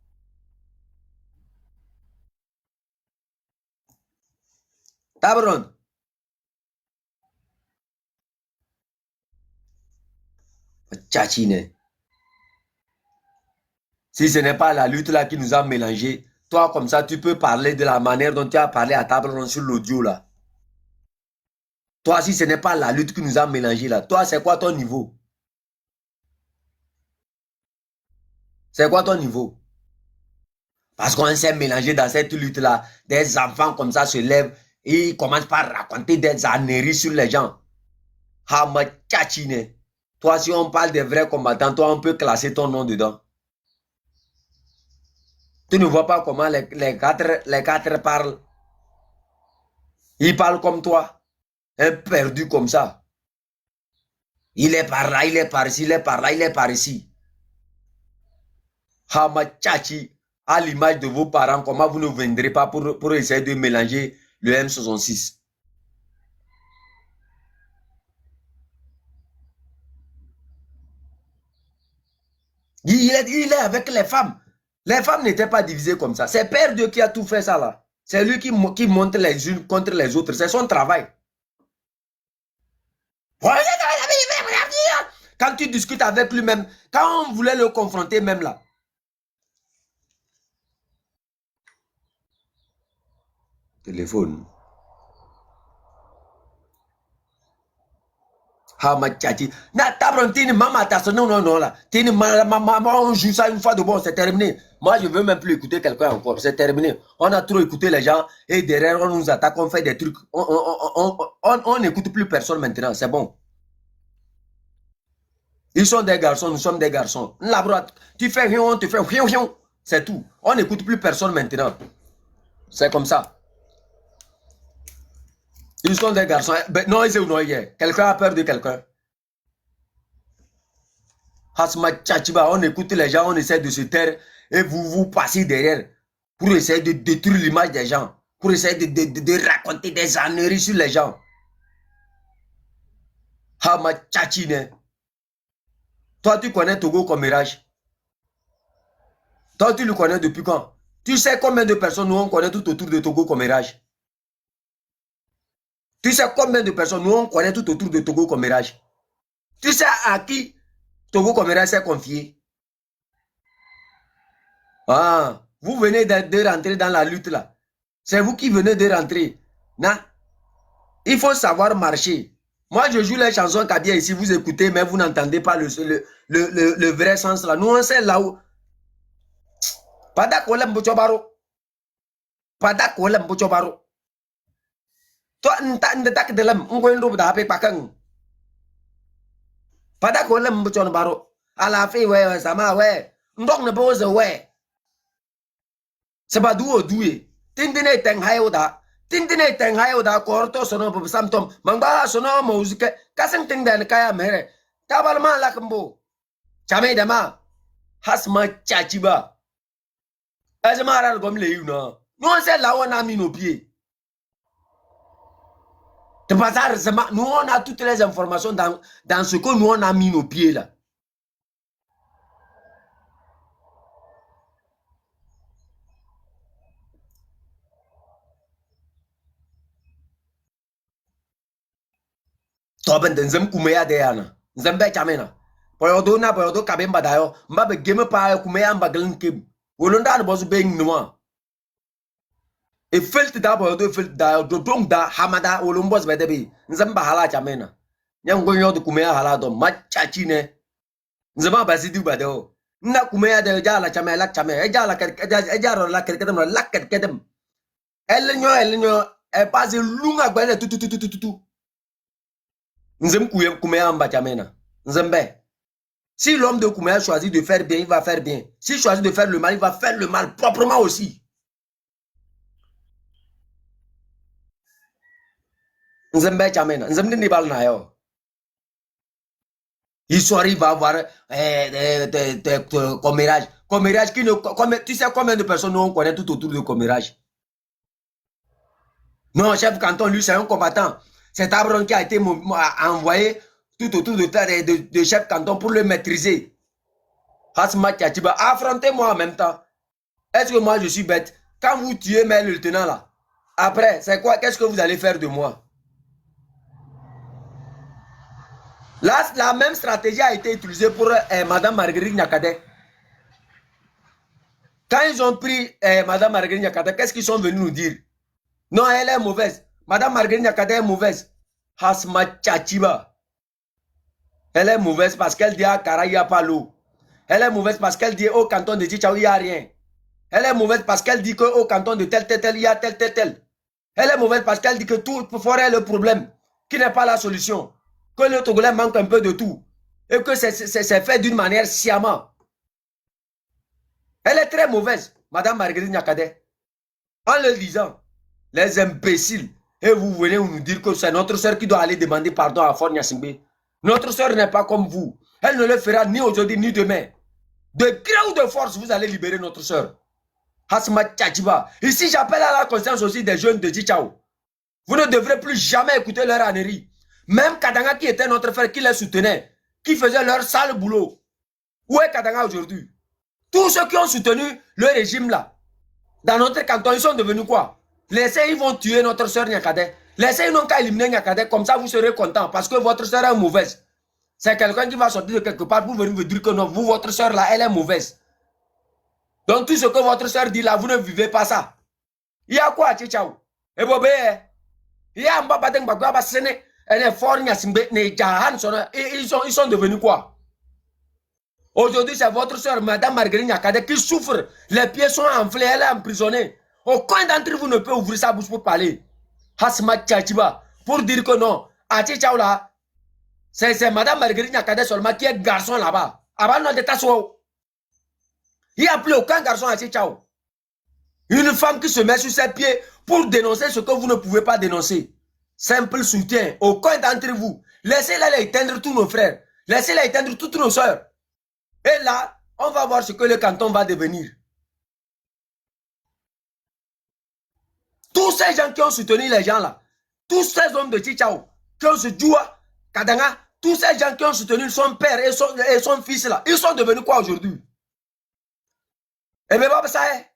[SPEAKER 2] Table ronde. Chachi, ne. Si ce n'est pas la lutte là qui nous a mélangés, toi comme ça, tu peux parler de la manière dont tu as parlé à table ronde sur l'audio là. Toi, si ce n'est pas la lutte qui nous a mélangés là, toi, c'est quoi ton niveau? C'est quoi ton niveau? Parce qu'on s'est mélangé dans cette lutte là, des enfants comme ça se lèvent et ils commencent par raconter des âneries sur les gens. Hamatchachine. Toi, si on parle des vrais combattants, toi, on peut classer ton nom dedans. Tu ne vois pas comment les quatre parlent. Ils parlent comme toi. Un perdu comme ça. Il est par là, il est par ici, il est par là, il est par ici. Hamachachi, à l'image de vos parents, comment vous ne viendrez pas pour essayer de mélanger le M66? Il est avec les femmes. Les femmes n'étaient pas divisées comme ça. C'est Père Dieu qui a tout fait ça là. C'est lui qui monte les unes contre les autres. C'est son travail. Quand tu discutes avec lui-même, quand on voulait le confronter même là. Téléphone. Hamachachi. Na tabrantine maman ta non non non là. Tini maman on joue ça une fois de bon, c'est terminé. Moi je veux même plus écouter quelqu'un encore, c'est terminé. On a trop écouté les gens et derrière on nous attaque, on fait des trucs. On n'écoute plus personne maintenant, c'est bon. Ils sont des garçons, nous sommes des garçons. La droite, tu fais rien, on te fait rien, c'est tout. On n'écoute plus personne maintenant. C'est comme ça. Ils sont des garçons. Ben, non, ils ont quelqu'un a peur de quelqu'un. Hasma Tchachiba, on écoute les gens, on essaie de se taire et vous passez derrière pour essayer de détruire l'image des gens, pour essayer de raconter des âneries sur les gens. Hama Tchachine. Toi, tu connais Togo comme mirage. Toi, tu le connais depuis quand? Tu sais combien de personnes nous on connaît tout autour de Togo comme mirage? Tu sais combien de personnes nous on connaît tout autour de Togo comme mirage? Tu sais à qui Togo comme mirage s'est confié? Ah, vous venez de rentrer dans la lutte là. C'est vous qui venez de rentrer. Non? Il faut savoir marcher. Moi, je joue les chansons Kabia ici, vous écoutez, mais vous n'entendez pas le vrai sens là. Nous, on sait là où. Pada kolem bochobaro. Pada kolem bochobaro. Toi, n'tak de l'homme, on va nous taper pakang. Pada kolem bochobaro. À la fin, ouais, ça m'a, ouais. Ndok ne pose, ouais. C'est pas d'où doué. Tindine teng hayoda. Tindine teng hayoda korto sono po samtom. Mangba sono musique. Kaseng ting den kaya mere. Tabalma lakambo. Chame dama. Hasma chachiba. Azamara comme les una. Nous on sait là où on a mis nos pieds. De bazar, nous on a toutes les informations dans ce que nous on a mis nos pieds là. Toben den zem kumeya de yana. Zembe chamena. Poyodo na poyodo kabemba dayo. Mbabe game pa kumeya mbagelin kim. Wolonda no bozu being noa. E felt da poyodo felt da dodong da hamada wolombos bedebi. Nzemba hala chamena. Nyango yodo kumeya hala do machachine. Nzema basidi badeo. Na kumeya de jala chame lak chame. Ejala ejaro la kerkedem la kerkedem. Elenyo e passe lunga gbele tu. Nzem kumeya mba chamena. Nzembe. Si l'homme de Kouméa choisit de faire bien, il va faire bien. S'il choisit de faire le mal, il va faire le mal proprement aussi. Nzembe chamena. Nzembe ni bal na yo. Histoire, il va avoir commérage. Commérage qui ne... Tu sais combien de personnes nous on connaît tout autour de commérage? Non, chef canton, lui, c'est un combattant. C'est Abron qui a été envoyé tout autour de chef canton pour le maîtriser. Hasma Tchatiba, affrontez-moi en même temps. Est-ce que moi, je suis bête? Quand vous tuez mes lieutenants là, après, c'est quoi? Qu'est-ce que vous allez faire de moi? Là, la même stratégie a été utilisée pour Madame Marguerite Nyakate. Quand ils ont pris Madame Marguerite Nyakate, qu'est-ce qu'ils sont venus nous dire? Non, elle est mauvaise. Madame Marguerite Nyakate est mauvaise. Hasma Tchatiba. Elle est mauvaise parce qu'elle dit à Kara, il n'y a pas l'eau. Elle est mauvaise parce qu'elle dit au canton de Tchichaou, il n'y a rien. Elle est mauvaise parce qu'elle dit qu'au canton de tel, il y a tel. Elle est mauvaise parce qu'elle dit que tout forêt est le problème, qui n'est pas la solution. Que le Togolais manque un peu de tout. Et que c'est fait d'une manière sciemment. Elle est très mauvaise, Madame Marguerite Nyakade. En le disant, les imbéciles, et vous venez nous dire que c'est notre soeur qui doit aller demander pardon à Fort Nyasingbe. Notre soeur n'est pas comme vous. Elle ne le fera ni aujourd'hui ni demain. De gré ou de force, vous allez libérer notre soeur. Hasma Tchadjiba. Ici, j'appelle à la conscience aussi des jeunes de Djichao. Vous ne devrez plus jamais écouter leur ânerie. Même Kadanga qui était notre frère, qui les soutenait, qui faisait leur sale boulot. Où est Kadanga aujourd'hui? Tous ceux qui ont soutenu le régime là, dans notre canton, ils sont devenus quoi? Laissez, ils vont tuer notre soeur Nyakade. Laissez, ils n'ont qu'à éliminer Nyakade, comme ça vous serez content, parce que votre soeur est mauvaise. C'est quelqu'un qui va sortir de quelque part pour venir vous dire que non, vous, votre soeur là, elle est mauvaise. Donc tout ce que votre soeur dit là, vous ne vivez pas ça. Il y a quoi, Tchichaou? Et Bobé, il y a un babateng bagaba sene, et fort Nyasimbe, ils sont devenus quoi? Aujourd'hui, c'est votre soeur, Madame Marguerite Nyakade, qui souffre. Les pieds sont enflés, elle est emprisonnée. Aucun d'entre vous ne peut ouvrir sa bouche pour parler. Hasma Tchachiba, pour dire que non, à Tchichaou là, c'est Madame Marguerite Nyakade seulement qui est garçon là-bas. Il n'y a plus aucun garçon à Tchichaou. Une femme qui se met sur ses pieds pour dénoncer ce que vous ne pouvez pas dénoncer. Simple soutien. Aucun d'entre vous. Laissez-la éteindre tous nos frères. Laissez-la éteindre toutes nos soeurs. Et là, on va voir ce que le canton va devenir. Tous ces gens qui ont soutenu les gens là, tous ces hommes de Tchichaou, qui ont ce Djoua, Kadanga, tous ces gens qui ont soutenu son père et son fils là, ils sont devenus quoi aujourd'hui? Eh bien, ça est.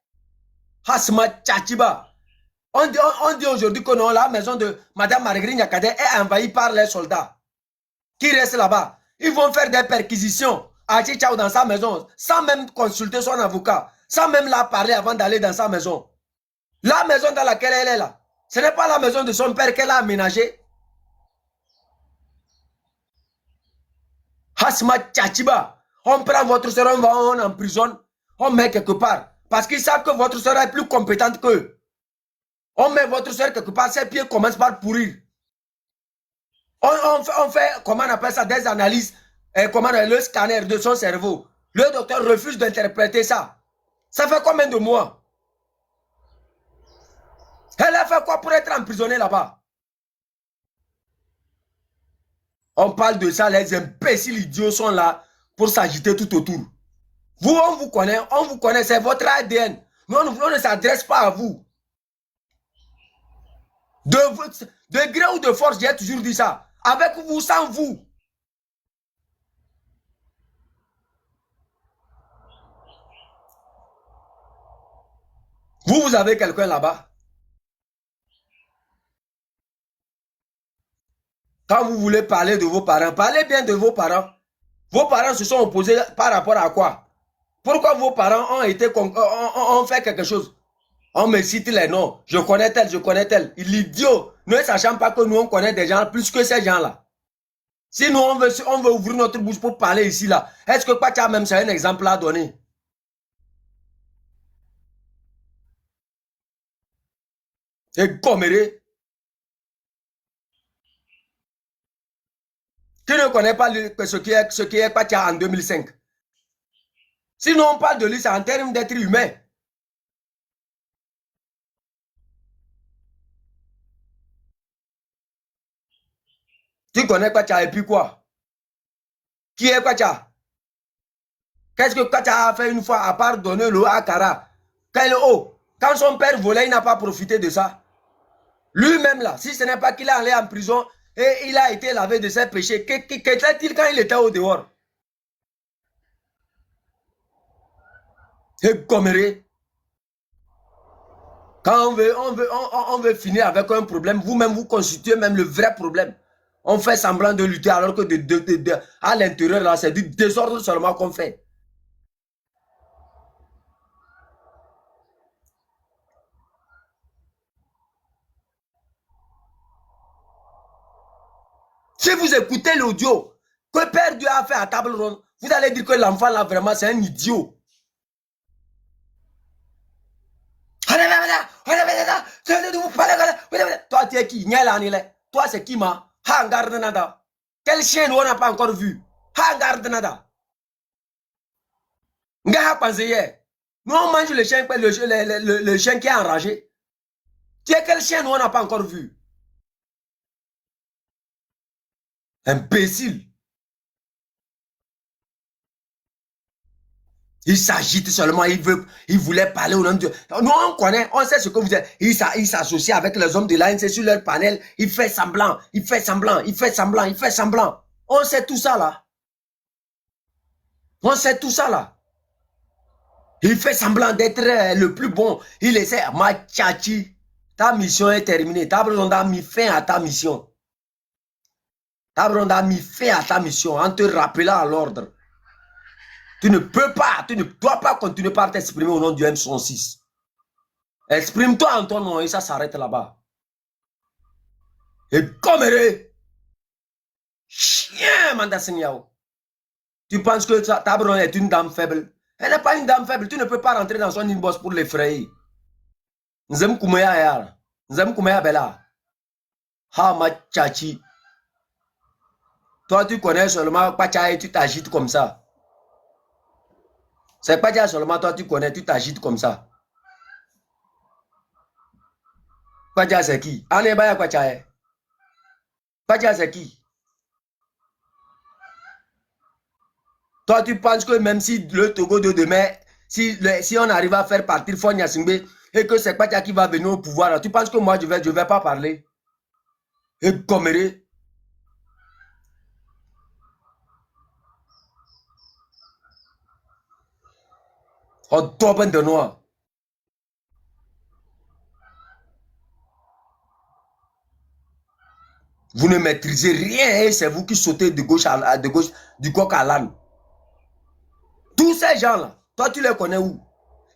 [SPEAKER 2] Hasma Tchachiba. On dit aujourd'hui que non, la maison de Madame Marguerite Nyakade est envahie par les soldats qui restent là-bas. Ils vont faire des perquisitions à Tchichaou dans sa maison, sans même consulter son avocat, sans même la parler avant d'aller dans sa maison. La maison dans laquelle elle est là, ce n'est pas la maison de son père qu'elle a aménagée. Hasma Tchachiba. On prend votre soeur, on emprisonne, on met quelque part. Parce qu'ils savent que votre soeur est plus compétente qu'eux. On met votre soeur quelque part, ses pieds commencent par pourrir. On fait, comment on appelle ça, des analyses, le scanner de son cerveau. Le docteur refuse d'interpréter ça. Ça fait combien de mois? Elle a fait quoi pour être emprisonnée là-bas? On parle de ça, les imbéciles idiots sont là pour s'agiter tout autour. Vous, on vous connaît, c'est votre ADN. Mais on ne s'adresse pas à vous. De gré ou de force, j'ai toujours dit ça. Avec vous, sans vous. Vous avez quelqu'un là-bas. Quand vous voulez parler de vos parents, parlez bien de vos parents. Vos parents se sont opposés par rapport à quoi? Pourquoi vos parents ont fait quelque chose? On me cite les noms. Je connais tel, je connais tel. L'idiot, ne sachant pas que nous, on connaît des gens plus que ces gens-là. Si nous, on veut ouvrir notre bouche pour parler ici, là, est-ce que Pacha même, c'est un exemple à donner? Et Goméré, qui ne connaît pas ce qui est Pacha en 2005? Sinon, on parle de lui, c'est en termes d'être humain. Tu connais Pacha et puis quoi? Qui est Kwacha? Qu'est-ce que Kwacha a fait une fois à part donner l'eau à Kara? Quand son père volait, il n'a pas profité de ça. Lui-même là, si ce n'est pas qu'il est allé en prison et il a été lavé de ses péchés, qu'était-il quand il était au dehors? Et Goméré, quand on veut finir avec un problème, vous-même vous constituez même le vrai problème. On fait semblant de lutter alors que à l'intérieur là, c'est du désordre seulement qu'on fait. Si vous écoutez l'audio que Père Dieu a fait à table ronde, vous allez dire que l'enfant là vraiment c'est un idiot. Toi tu es qui? Toi c'est qui ma? Hangarde nada. Quel chien on n'a pas encore vu? Hangarde nada. Nga pensé hier. Nous on mange le chien qui est enragé. Tu es quel chien on n'a pas encore vu? Imbécile. Il s'agite seulement, il voulait parler au nom de Dieu. Nous, on connaît, on sait ce que vous êtes. Il s'associe avec les hommes de l'ANC sur leur panel. Il fait semblant, il fait semblant, il fait semblant, il fait semblant. On sait tout ça là. On sait tout ça là. Il fait semblant d'être le plus bon. Il essaie. Ma tchachi, ta mission est terminée. Tabron a mis fin à ta mission. Tabron a mis fin à ta mission en te rappelant à l'ordre. Tu ne peux pas, tu ne dois pas continuer par t'exprimer au nom du M66. Exprime-toi en ton nom et ça s'arrête là-bas. Et Goméré, chien, Mandasiniao. Tu penses que Tabron est une dame faible? Elle n'est pas une dame faible. Tu ne peux pas rentrer dans son inbox pour l'effrayer. Nzem Koumeya Yar. Nzem Koumeya Bella. Ha ma tchachi. Toi, tu connais seulement Pacha et tu t'agites comme ça. C'est pas déjà seulement toi tu connais, tu t'agites comme ça. Kwacha c'est qui? Allez, baya Kwacha. Kwacha c'est qui? Toi tu penses que même si le Togo de demain, si on arrive à faire partir Fonya Singbe et que c'est Kwacha qui va venir au pouvoir, là, tu penses que moi je vais pas parler? Et Goméré. Oh, toi, ben de noir. Vous ne maîtrisez rien et c'est vous qui sautez de gauche du coq à l'âne. Tous ces gens-là, toi tu les connais où?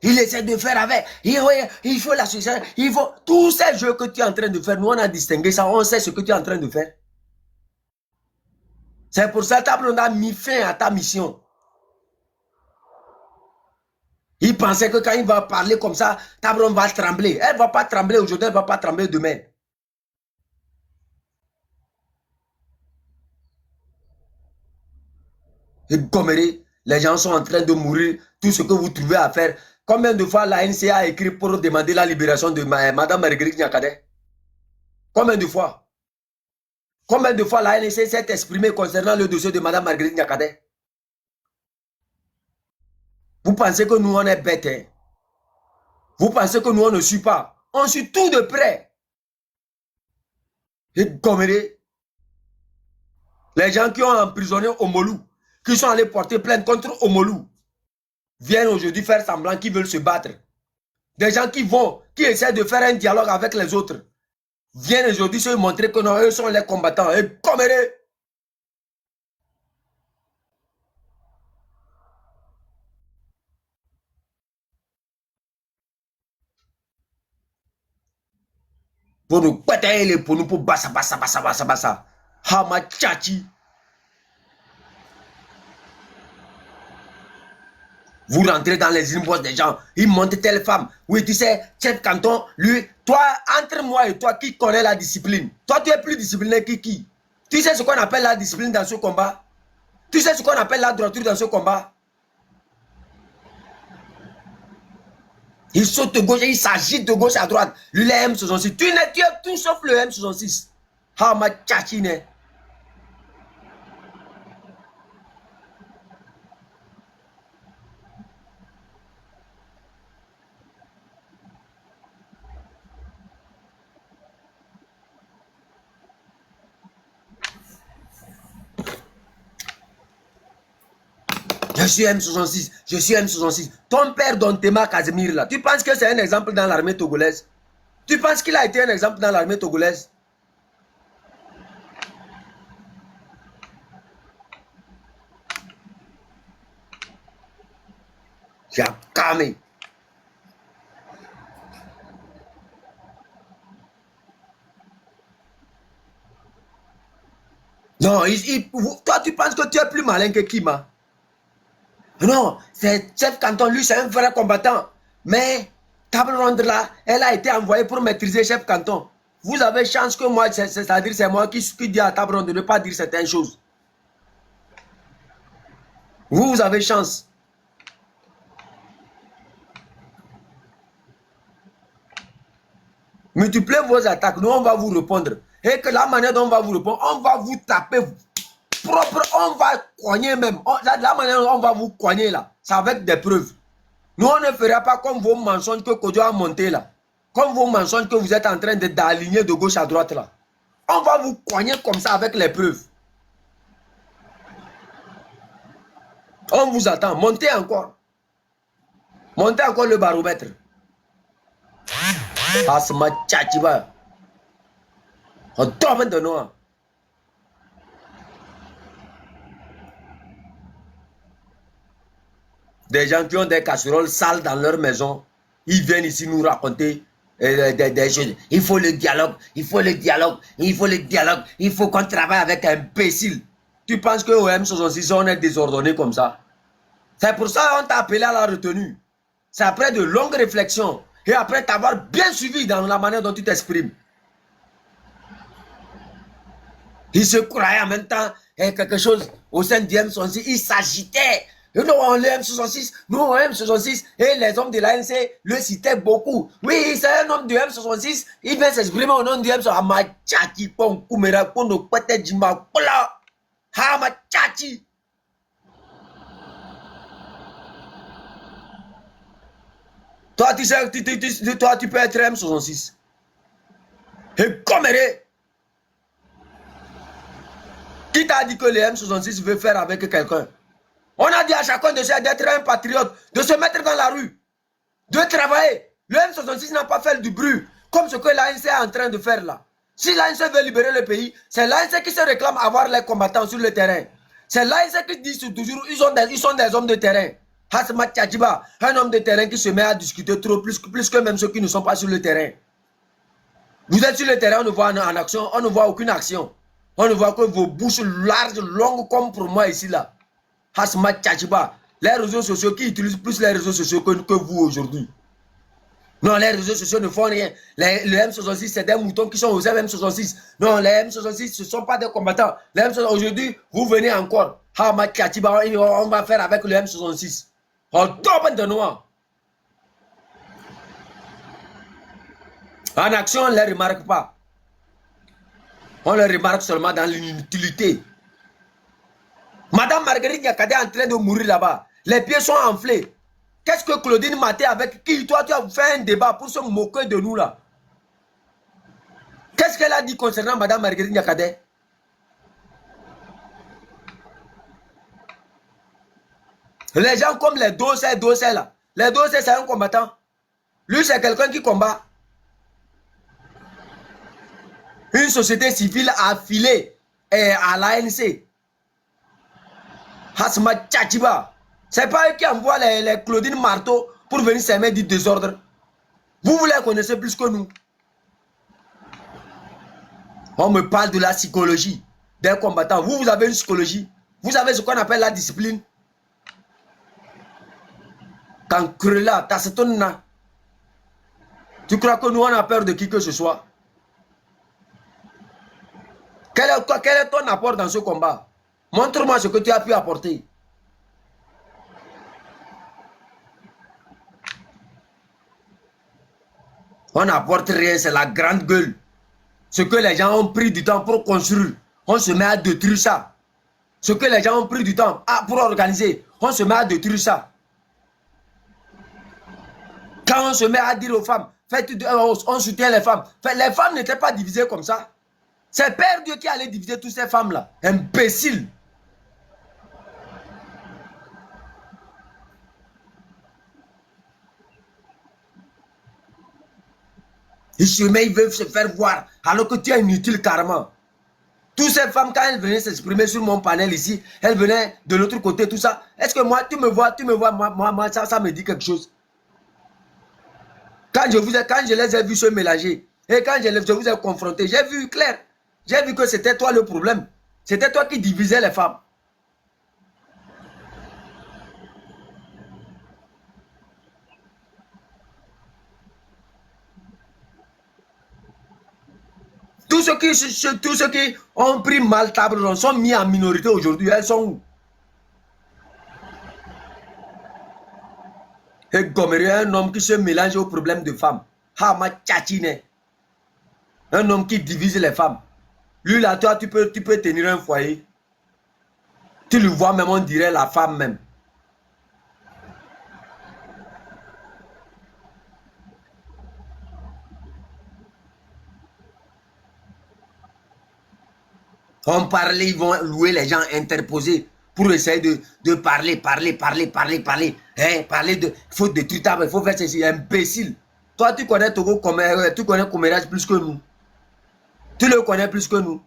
[SPEAKER 2] Il essaie de faire avec. Il faut l'association. Il faut tous ces jeux que tu es en train de faire. Nous on a distingué ça. On sait ce que tu es en train de faire. C'est pour ça que on a mis fin à ta mission. Il pensait que quand il va parler comme ça, Tabron va trembler. Elle ne va pas trembler aujourd'hui, elle ne va pas trembler demain. Et Goméré, les gens sont en train de mourir. Tout ce que vous trouvez à faire. Combien de fois la NCA a écrit pour demander la libération de Madame Marguerite Nyakade? Combien de fois? Combien de fois la NCA s'est exprimée concernant le dossier de Madame Marguerite Nyakade? Vous pensez que nous on est bêtes, hein? Vous pensez que nous on ne suit pas? On suit tout de près. Et Goméré, les gens qui ont emprisonné Omolou, qui sont allés porter plainte contre Omolou, viennent aujourd'hui faire semblant qu'ils veulent se battre. Des gens qui essaient de faire un dialogue avec les autres, viennent aujourd'hui se montrer que non, eux sont les combattants. Et Goméré, pour nous péter les pour nous pour bassa. Hama tchachi. Vous rentrez dans les inbox des gens, ils montent telle femme. Oui, tu sais, chef canton, lui, toi, entre moi et toi, qui connaît la discipline? Toi, tu es plus discipliné que qui? Tu sais ce qu'on appelle la discipline dans ce combat? Tu sais ce qu'on appelle la droiture dans ce combat? Il saute de gauche et il s'agite de gauche à droite. Lui, le M66. Tu es tout sauf le M66. Ah, ma tchachine. Je suis M66, je suis M66. Ton père Dontema Casimir là, tu penses que c'est un exemple dans l'armée togolaise? Tu penses qu'il a été un exemple dans l'armée togolaise? J'ai camé. Non, toi tu penses que tu es plus malin que Kima? Non, c'est chef canton, lui c'est un vrai combattant. Mais table ronde là, elle a été envoyée pour maîtriser chef canton. Vous avez chance que moi, c'est-à-dire c'est moi qui dis à table ronde de ne pas dire certaines choses. Vous avez chance. Multipliez vos attaques, nous on va vous répondre. Et que la manière dont on va vous répondre, on va vous taper propre, on va cogner même. La manière dont on va vous cogner là, c'est avec des preuves. Nous on ne fera pas comme vos mensonges que Kodjo a monté là. Comme vos mensonges que vous êtes en train d'aligner de gauche à droite là. On va vous cogner comme ça avec les preuves. On vous attend, montez encore. Montez encore le baromètre. Asma Tchachiba. On tombe de nous. Des gens qui ont des casseroles sales dans leur maison, ils viennent ici nous raconter des choses. Il faut le dialogue, il faut le dialogue, il faut le dialogue, il faut qu'on travaille avec un imbécile. Tu penses que au M66 on est désordonné comme ça? C'est pour ça qu'on t'a appelé à la retenue. C'est après de longues réflexions et après t'avoir bien suivi dans la manière dont tu t'exprimes. Il se croyait en même temps quelque chose au sein du M66. Il s'agitait. Nous, on le M66, nous, on M66. Et les hommes de l'ANC le citaient beaucoup. Oui, c'est un homme du M66. Il vient s'exprimer au nom du M66. Amachachi, pon, kumera, pono, pate, jima, kola. Amachachi. Toi, tu sais, toi, tu peux être M66. Et comméré. Qui t'a dit que le M66 veut faire avec quelqu'un? On a dit à chacun d'être un patriote, de se mettre dans la rue, de travailler. Le M66 n'a pas fait du bruit, comme ce que l'ANC est en train de faire là. Si l'ANC veut libérer le pays, c'est l'ANC qui se réclame avoir les combattants sur le terrain. C'est l'ANC qui dit toujours, ils sont des hommes de terrain. Hasma Tchadjiba, un homme de terrain qui se met à discuter trop, plus que même ceux qui ne sont pas sur le terrain. Vous êtes sur le terrain, on ne voit en action, on ne voit aucune action. On ne voit que vos bouches larges, longues comme pour moi ici là. Hasma Tchachiba, les réseaux sociaux qui utilisent plus les réseaux sociaux que vous aujourd'hui. Non, les réseaux sociaux ne font rien. Les M66, c'est des moutons qui sont aux M66. Non, les M66, ce ne sont pas des combattants. Les M66, aujourd'hui, vous venez encore. Hasma Tchachiba, on va faire avec le M66. On tombe de noir. En action, on ne les remarque pas. On les remarque seulement dans l'inutilité. Madame Marguerite Nyakate est en train de mourir là-bas. Les pieds sont enflés. Qu'est-ce que Claudine Maté avec qui toi tu as fait un débat pour se moquer de nous là? Qu'est-ce qu'elle a dit concernant Madame Marguerite Nyakate? Les gens comme les dossiers là. Les dossiers c'est un combattant. Lui c'est quelqu'un qui combat. Une société civile affiliée à l'ANC. Hasma Tchachiba. C'est pas eux qui envoient les Claudine Marteau pour venir s'aimer du désordre. Vous les connaissez plus que nous. On me parle de la psychologie des combattants. Vous avez une psychologie. Vous avez ce qu'on appelle la discipline. Quand Krela, Tassetonna. Tu crois que nous on a peur de qui que ce soit? Quel est ton apport dans ce combat? Montre-moi ce que tu as pu apporter. On n'apporte rien, c'est la grande gueule. Ce que les gens ont pris du temps pour construire, on se met à détruire ça. Ce que les gens ont pris du temps pour organiser, on se met à détruire ça. Quand on se met à dire aux femmes, on soutient les femmes. Les femmes n'étaient pas divisées comme ça. C'est Père Dieu qui allait diviser toutes ces femmes-là. Imbécile. Il se met, il veut se faire voir, alors que tu es inutile carrément. Toutes ces femmes, quand elles venaient s'exprimer sur mon panel ici, elles venaient de l'autre côté, tout ça. Est-ce que moi, tu me vois, moi ça me dit quelque chose. Quand je les ai vus se mélanger, et quand je vous ai confronté, j'ai vu clair. J'ai vu que c'était toi le problème. C'était toi qui divisais les femmes. Tous ceux qui ont pris mal table ronde sont mis en minorité aujourd'hui. Elles sont où? Et Gomery, un homme qui se mélange aux problèmes de femmes. Ma tchatine. Un homme qui divise les femmes. Lui là, toi, tu peux tenir un foyer. Tu le vois même, on dirait la femme même. On parlait, ils vont louer les gens interposés pour essayer de parler. Hein, parler de, il faut détruire table, il faut faire ceci, imbécile. Toi, tu connais Togo, tu connais Comérage plus que nous. Tu le connais plus que nous.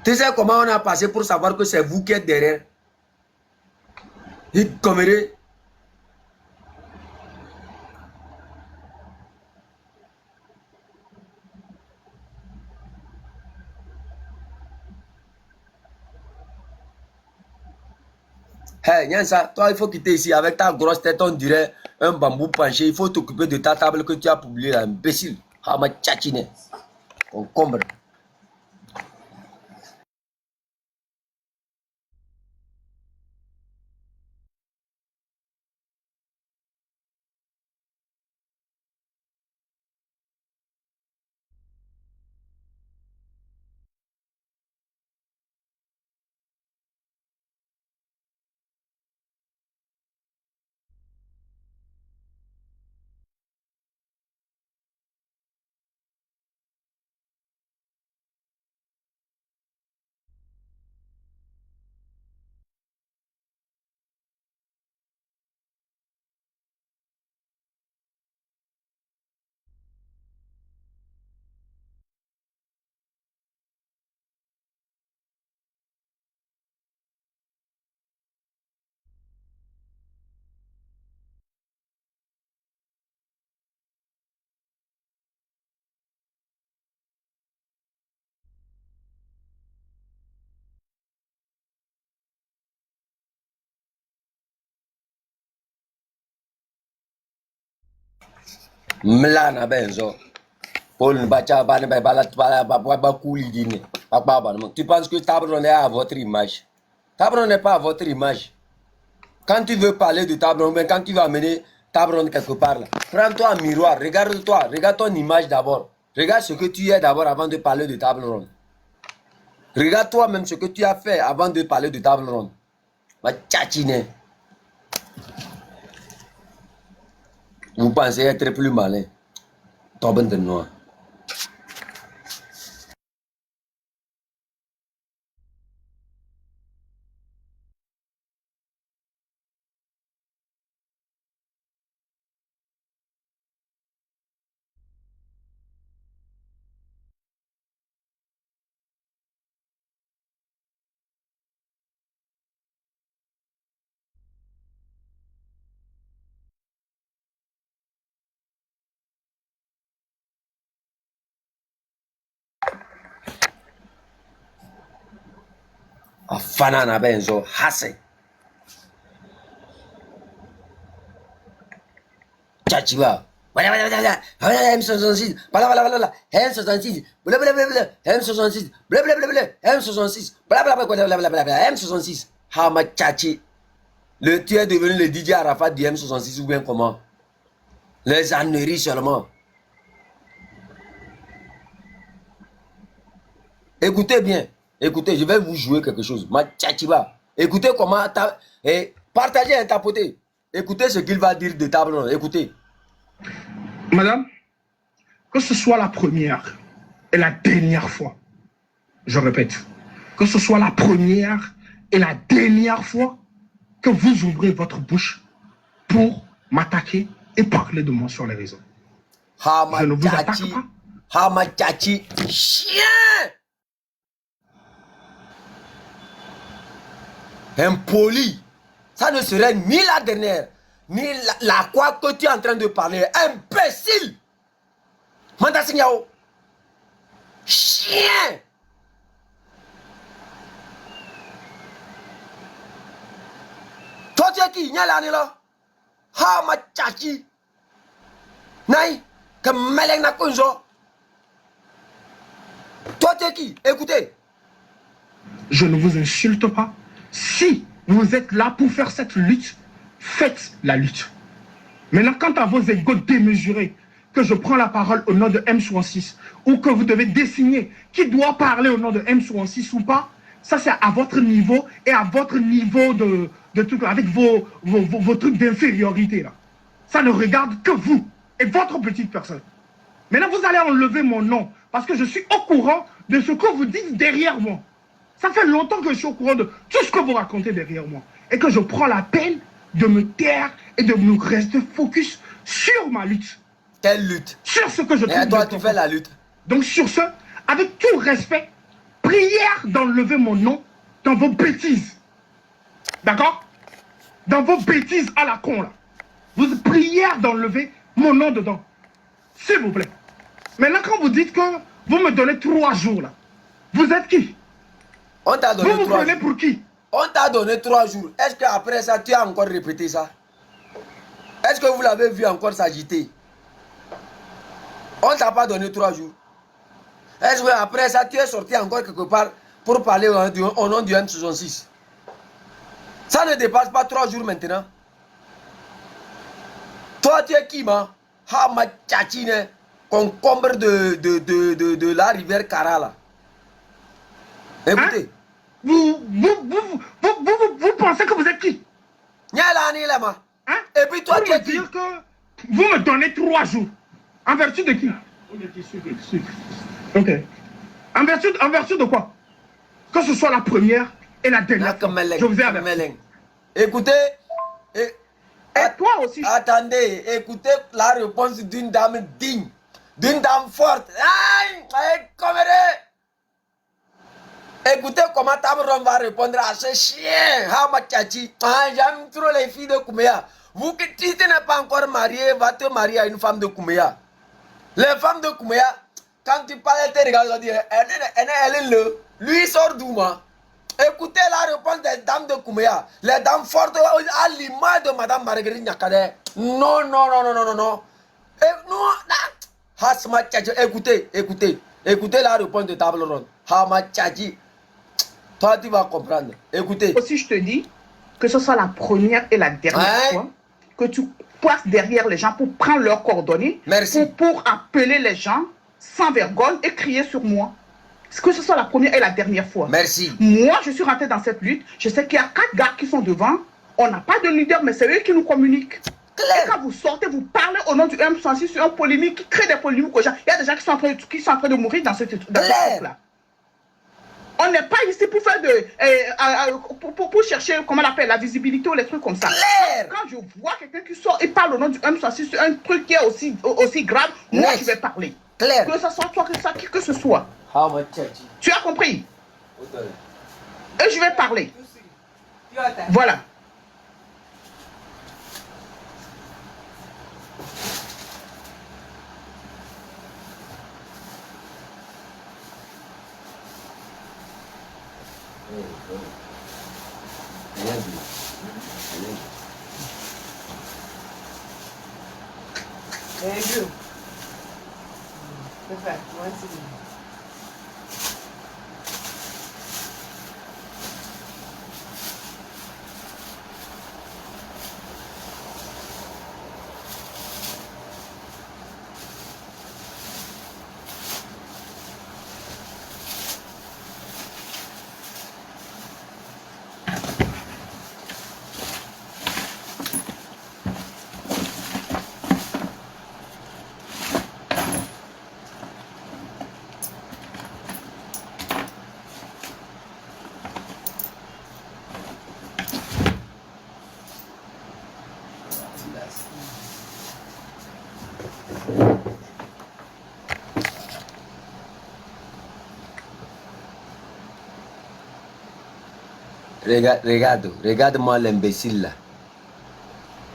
[SPEAKER 2] Tu sais comment on a passé pour savoir que c'est vous qui êtes derrière. Et Coméré. Hey, Nyansa, toi, il faut quitter ici. Avec ta grosse tête, on dirait un bambou penché. Il faut t'occuper de ta table que tu as publiée là, imbécile. Ma tchatine. Concombre. Mlana benzo. Paul Bacha tu penses que table ronde est à votre image. Table ronde n'est pas à votre image. Quand tu veux parler de table ronde, quand tu vas amener table ronde quelque part là, prends-toi un miroir, regarde-toi, regarde ton image d'abord. Regarde ce que tu es d'abord avant de parler de table ronde. Regarde toi-même ce que tu as fait avant de parler de table ronde. Ma tchatine. Vous pensez être plus malin. Tombe de noix. Fanana benzo hase. Chachiwa. M66, blablabla, M66, blablabla, M66, blablabla, M66, blablabla, M66. Hama Chachi. Tu es devenu le DJ Arafat du M66 ou bien comment? Les âneries seulement. Écoutez bien. Écoutez, je vais vous jouer quelque chose. Ma tchatchiba. Écoutez comment... Et partagez et tapotez. Écoutez ce qu'il va dire de table ronde. Écoutez.
[SPEAKER 4] Madame, que ce soit la première et la dernière fois, je répète, que ce soit la première et la dernière fois que vous ouvrez votre bouche pour m'attaquer et parler de moi sur les réseaux.
[SPEAKER 2] Hama
[SPEAKER 4] Je ne vous attaque
[SPEAKER 2] Tchachi.
[SPEAKER 4] pas.
[SPEAKER 2] Hama Tchachi. Chien. Impoli. Ça ne serait ni la dernière, ni la quoi que tu es en train de parler. Imbécile. Manda Signao. Chien. Toi, tu es qui? N'y a l'année là. Hama Tchachi. Naï. Que Meleng n'a kunzo. Toi, tu es qui? Écoutez.
[SPEAKER 4] Je ne vous insulte pas. Si vous êtes là pour faire cette lutte, faites la lutte. Maintenant, quant à vos égos démesurés, que je prends la parole au nom de M66, ou que vous devez désigner qui doit parler au nom de M66 ou pas, ça c'est à votre niveau et à votre niveau de truc, avec vos trucs d'infériorité là. Ça ne regarde que vous et votre petite personne. Maintenant, vous allez enlever mon nom parce que je suis au courant de ce que vous dites derrière moi. Ça fait longtemps que je suis au courant de tout ce que vous racontez derrière moi et que je prends la peine de me taire et de me rester focus sur ma lutte.
[SPEAKER 2] Quelle lutte?
[SPEAKER 4] Sur ce que je trouve.
[SPEAKER 2] Et toi, tu fais la lutte.
[SPEAKER 4] Donc sur ce, avec tout respect, prière d'enlever mon nom dans vos bêtises. D'accord? Dans vos bêtises à la con là. Vous prière d'enlever mon nom dedans. S'il vous plaît. Maintenant, quand vous dites que vous me donnez 3 jours là, vous êtes qui?
[SPEAKER 2] On t'a donné
[SPEAKER 4] Vous vous
[SPEAKER 2] 3
[SPEAKER 4] prenez
[SPEAKER 2] jours.
[SPEAKER 4] pour qui?
[SPEAKER 2] On t'a donné 3 jours. Est-ce qu'après ça, tu as encore répété ça? Est-ce que vous l'avez vu encore s'agiter? On t'a pas donné 3 jours. Est-ce qu'après ça, tu es sorti encore quelque part pour parler au nom du M66? Ça ne dépasse pas 3 jours maintenant. Toi, tu es qui, ma? Hama Tchachine, concombre de la rivière Kara, là. Écoutez.
[SPEAKER 4] Hein? Vous pensez que vous êtes qui?
[SPEAKER 2] Hein?
[SPEAKER 4] Hein?
[SPEAKER 2] Et puis toi,
[SPEAKER 4] Pour
[SPEAKER 2] tu
[SPEAKER 4] me
[SPEAKER 2] es qui?
[SPEAKER 4] dire que vous me donnez 3 jours. En vertu de qui? Ok. En vertu de quoi? Que ce soit la première et la dernière fois. Je vous ai averti.
[SPEAKER 2] Écoutez.
[SPEAKER 4] Et toi aussi.
[SPEAKER 2] Attendez, écoutez la réponse d'une dame digne, d'une dame forte. Aïe, écoutez comment Tamron va répondre à ce chien. Hamachachi. J'aime trop les filles de Kouméa. Vous qui tu n'es pas encore marié, va te marier à une femme de Kouméa. Les femmes de Kouméa, quand tu parles, elles te regardent, elles disent, elle est le. Lui, il sort d'où, moi? Écoutez la réponse des dames de Kouméa. Les dames fortes à l'image de Madame Marguerite Nyakade. Non. Et non, Hasma Tchadji. Écoutez la réponse de Table Ronde. Hama Tchadji. Toi, tu vas comprendre. Écoutez.
[SPEAKER 1] Aussi, je te dis que ce soit la première et la dernière fois que tu passes derrière les gens pour prendre leurs coordonnées.
[SPEAKER 2] Merci.
[SPEAKER 1] Pour appeler les gens sans vergogne et crier sur moi. Que ce soit la première et la dernière fois.
[SPEAKER 2] Merci.
[SPEAKER 1] Moi, je suis rentré dans cette lutte. Je sais qu'il y a 4 gars qui sont devant. On n'a pas de leader, mais c'est eux qui nous communiquent.
[SPEAKER 2] Claire.
[SPEAKER 1] Et quand vous sortez, vous parlez au nom du M66 sur une polémique qui crée des polémiques aux gens. Il y a des gens qui sont en train de mourir dans ce truc-là. On n'est pas ici pour faire pour chercher, comment on appelle, la visibilité ou les trucs comme ça.
[SPEAKER 2] Claire.
[SPEAKER 1] Quand je vois quelqu'un qui sort et parle au nom du M66 sur un truc qui est aussi grave, moi, je vais parler.
[SPEAKER 2] Claire.
[SPEAKER 1] Que ce soit toi, qui que ce soit. Tu as compris? Et je vais parler. Voilà.
[SPEAKER 2] Regarde-moi l'imbécile là.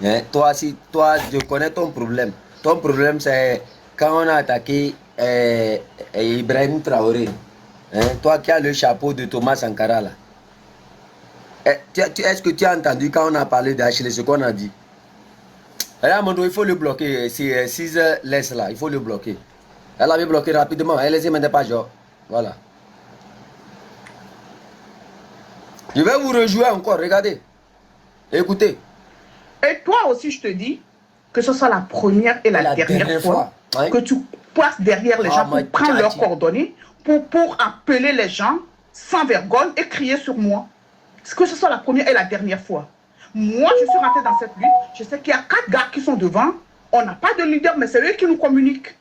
[SPEAKER 2] Hein? Toi, je connais ton problème. Ton problème, c'est quand on a attaqué Ibrahim Traoré. Hein? Toi qui as le chapeau de Thomas Sankara là. Est-ce que tu as entendu quand on a parlé d'Achille, ce qu'on a dit? Là, il faut le bloquer. C'est 6 laisse là, il faut le bloquer. Elle avait bloqué rapidement. Elle les aimait pas, genre. Voilà. Je vais vous rejouer encore, regardez. Écoutez.
[SPEAKER 1] Et toi aussi, je te dis que ce soit la première et la dernière fois que tu passes derrière les gens pour prendre leurs coordonnées, pour appeler les gens sans vergogne et crier sur moi. Que ce soit la première et la dernière fois. Moi, je suis rentrée dans cette lutte. Je sais qu'il y a 4 gars qui sont devant. On n'a pas de leader, mais c'est eux qui nous communiquent.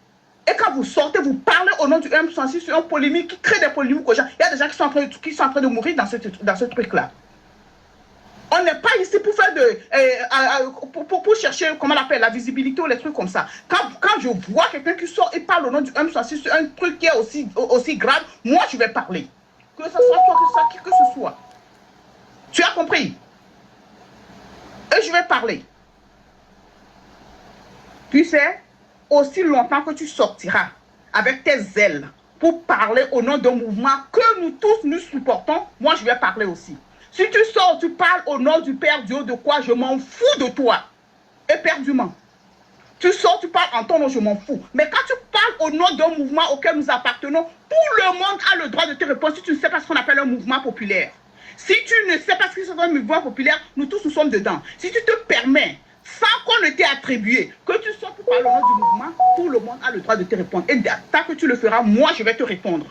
[SPEAKER 1] Et quand vous sortez, vous parlez au nom du M66 sur une polémique qui crée des polémiques aux gens. Il y a des gens qui sont en train de mourir dans ce truc-là. On n'est pas ici pour faire pour chercher, comment on appelle, la visibilité ou les trucs comme ça. Quand je vois quelqu'un qui sort et parle au nom du M66 sur un truc qui est aussi grave, moi, je vais parler. Que ce soit toi, qui que ce soit. Tu as compris? Et je vais parler. Tu sais, aussi longtemps que tu sortiras avec tes ailes pour parler au nom d'un mouvement que nous tous nous supportons, moi je vais parler aussi. Si tu sors, tu parles au nom du Père Dieu de quoi, je m'en fous de toi. Éperdument. Tu sors, tu parles en ton nom, je m'en fous. Mais quand tu parles au nom d'un mouvement auquel nous appartenons, tout le monde a le droit de te répondre si tu ne sais pas ce qu'on appelle un mouvement populaire. Si tu ne sais pas ce que c'est un mouvement populaire, nous tous nous sommes dedans. Si tu te permets, sans qu'on ne t'ait attribué, que tu sors pour parler au nom du mouvement, tout le monde a le droit de te répondre. Et tant que tu le feras, moi je vais te répondre.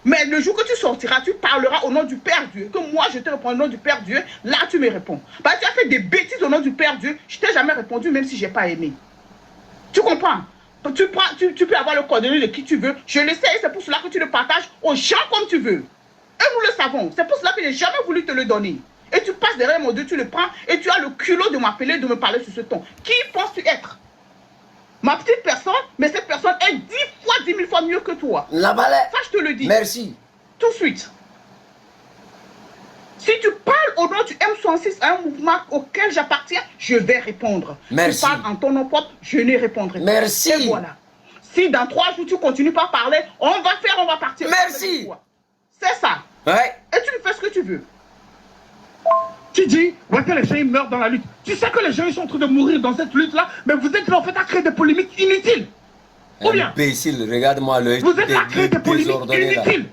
[SPEAKER 1] Mais le jour que tu sortiras, tu parleras au nom du Père Dieu, que moi je te réponds au nom du Père Dieu, là tu me réponds. Parce que tu as fait des bêtises au nom du Père Dieu, je t'ai jamais répondu même si je n'ai pas aimé. Tu comprends? Tu peux avoir le coordonnées de qui tu veux, je le sais et c'est pour cela que tu le partages aux gens comme tu veux. Et nous le savons, c'est pour cela que je n'ai jamais voulu te le donner. Et tu passes derrière mon dos, tu le prends et tu as le culot de m'appeler, de me parler sur ce ton. Qui penses-tu être? Ma petite personne, mais cette personne est 10 000 fois mieux que toi.
[SPEAKER 2] La balai.
[SPEAKER 1] Ça, je te le dis.
[SPEAKER 2] Merci.
[SPEAKER 1] Tout de suite. Si tu parles au nom du M66, un mouvement auquel j'appartiens, je vais répondre.
[SPEAKER 2] Merci.
[SPEAKER 1] Si tu parles en ton nom propre, je n'y répondrai pas.
[SPEAKER 2] Merci.
[SPEAKER 1] Et voilà. Si dans 3 jours, tu continues pas à parler, on va partir.
[SPEAKER 2] Merci.
[SPEAKER 1] C'est ça.
[SPEAKER 2] Ouais.
[SPEAKER 1] Et tu me fais ce que tu veux.
[SPEAKER 4] Tu dis, ouais, que les gens ils meurent dans la lutte. Tu sais que les gens ils sont en train de mourir dans cette lutte-là, mais vous êtes là en fait à créer des polémiques inutiles. Ou bien,
[SPEAKER 2] imbécile, regarde-moi le
[SPEAKER 4] vous êtes à créer des polémiques inutiles.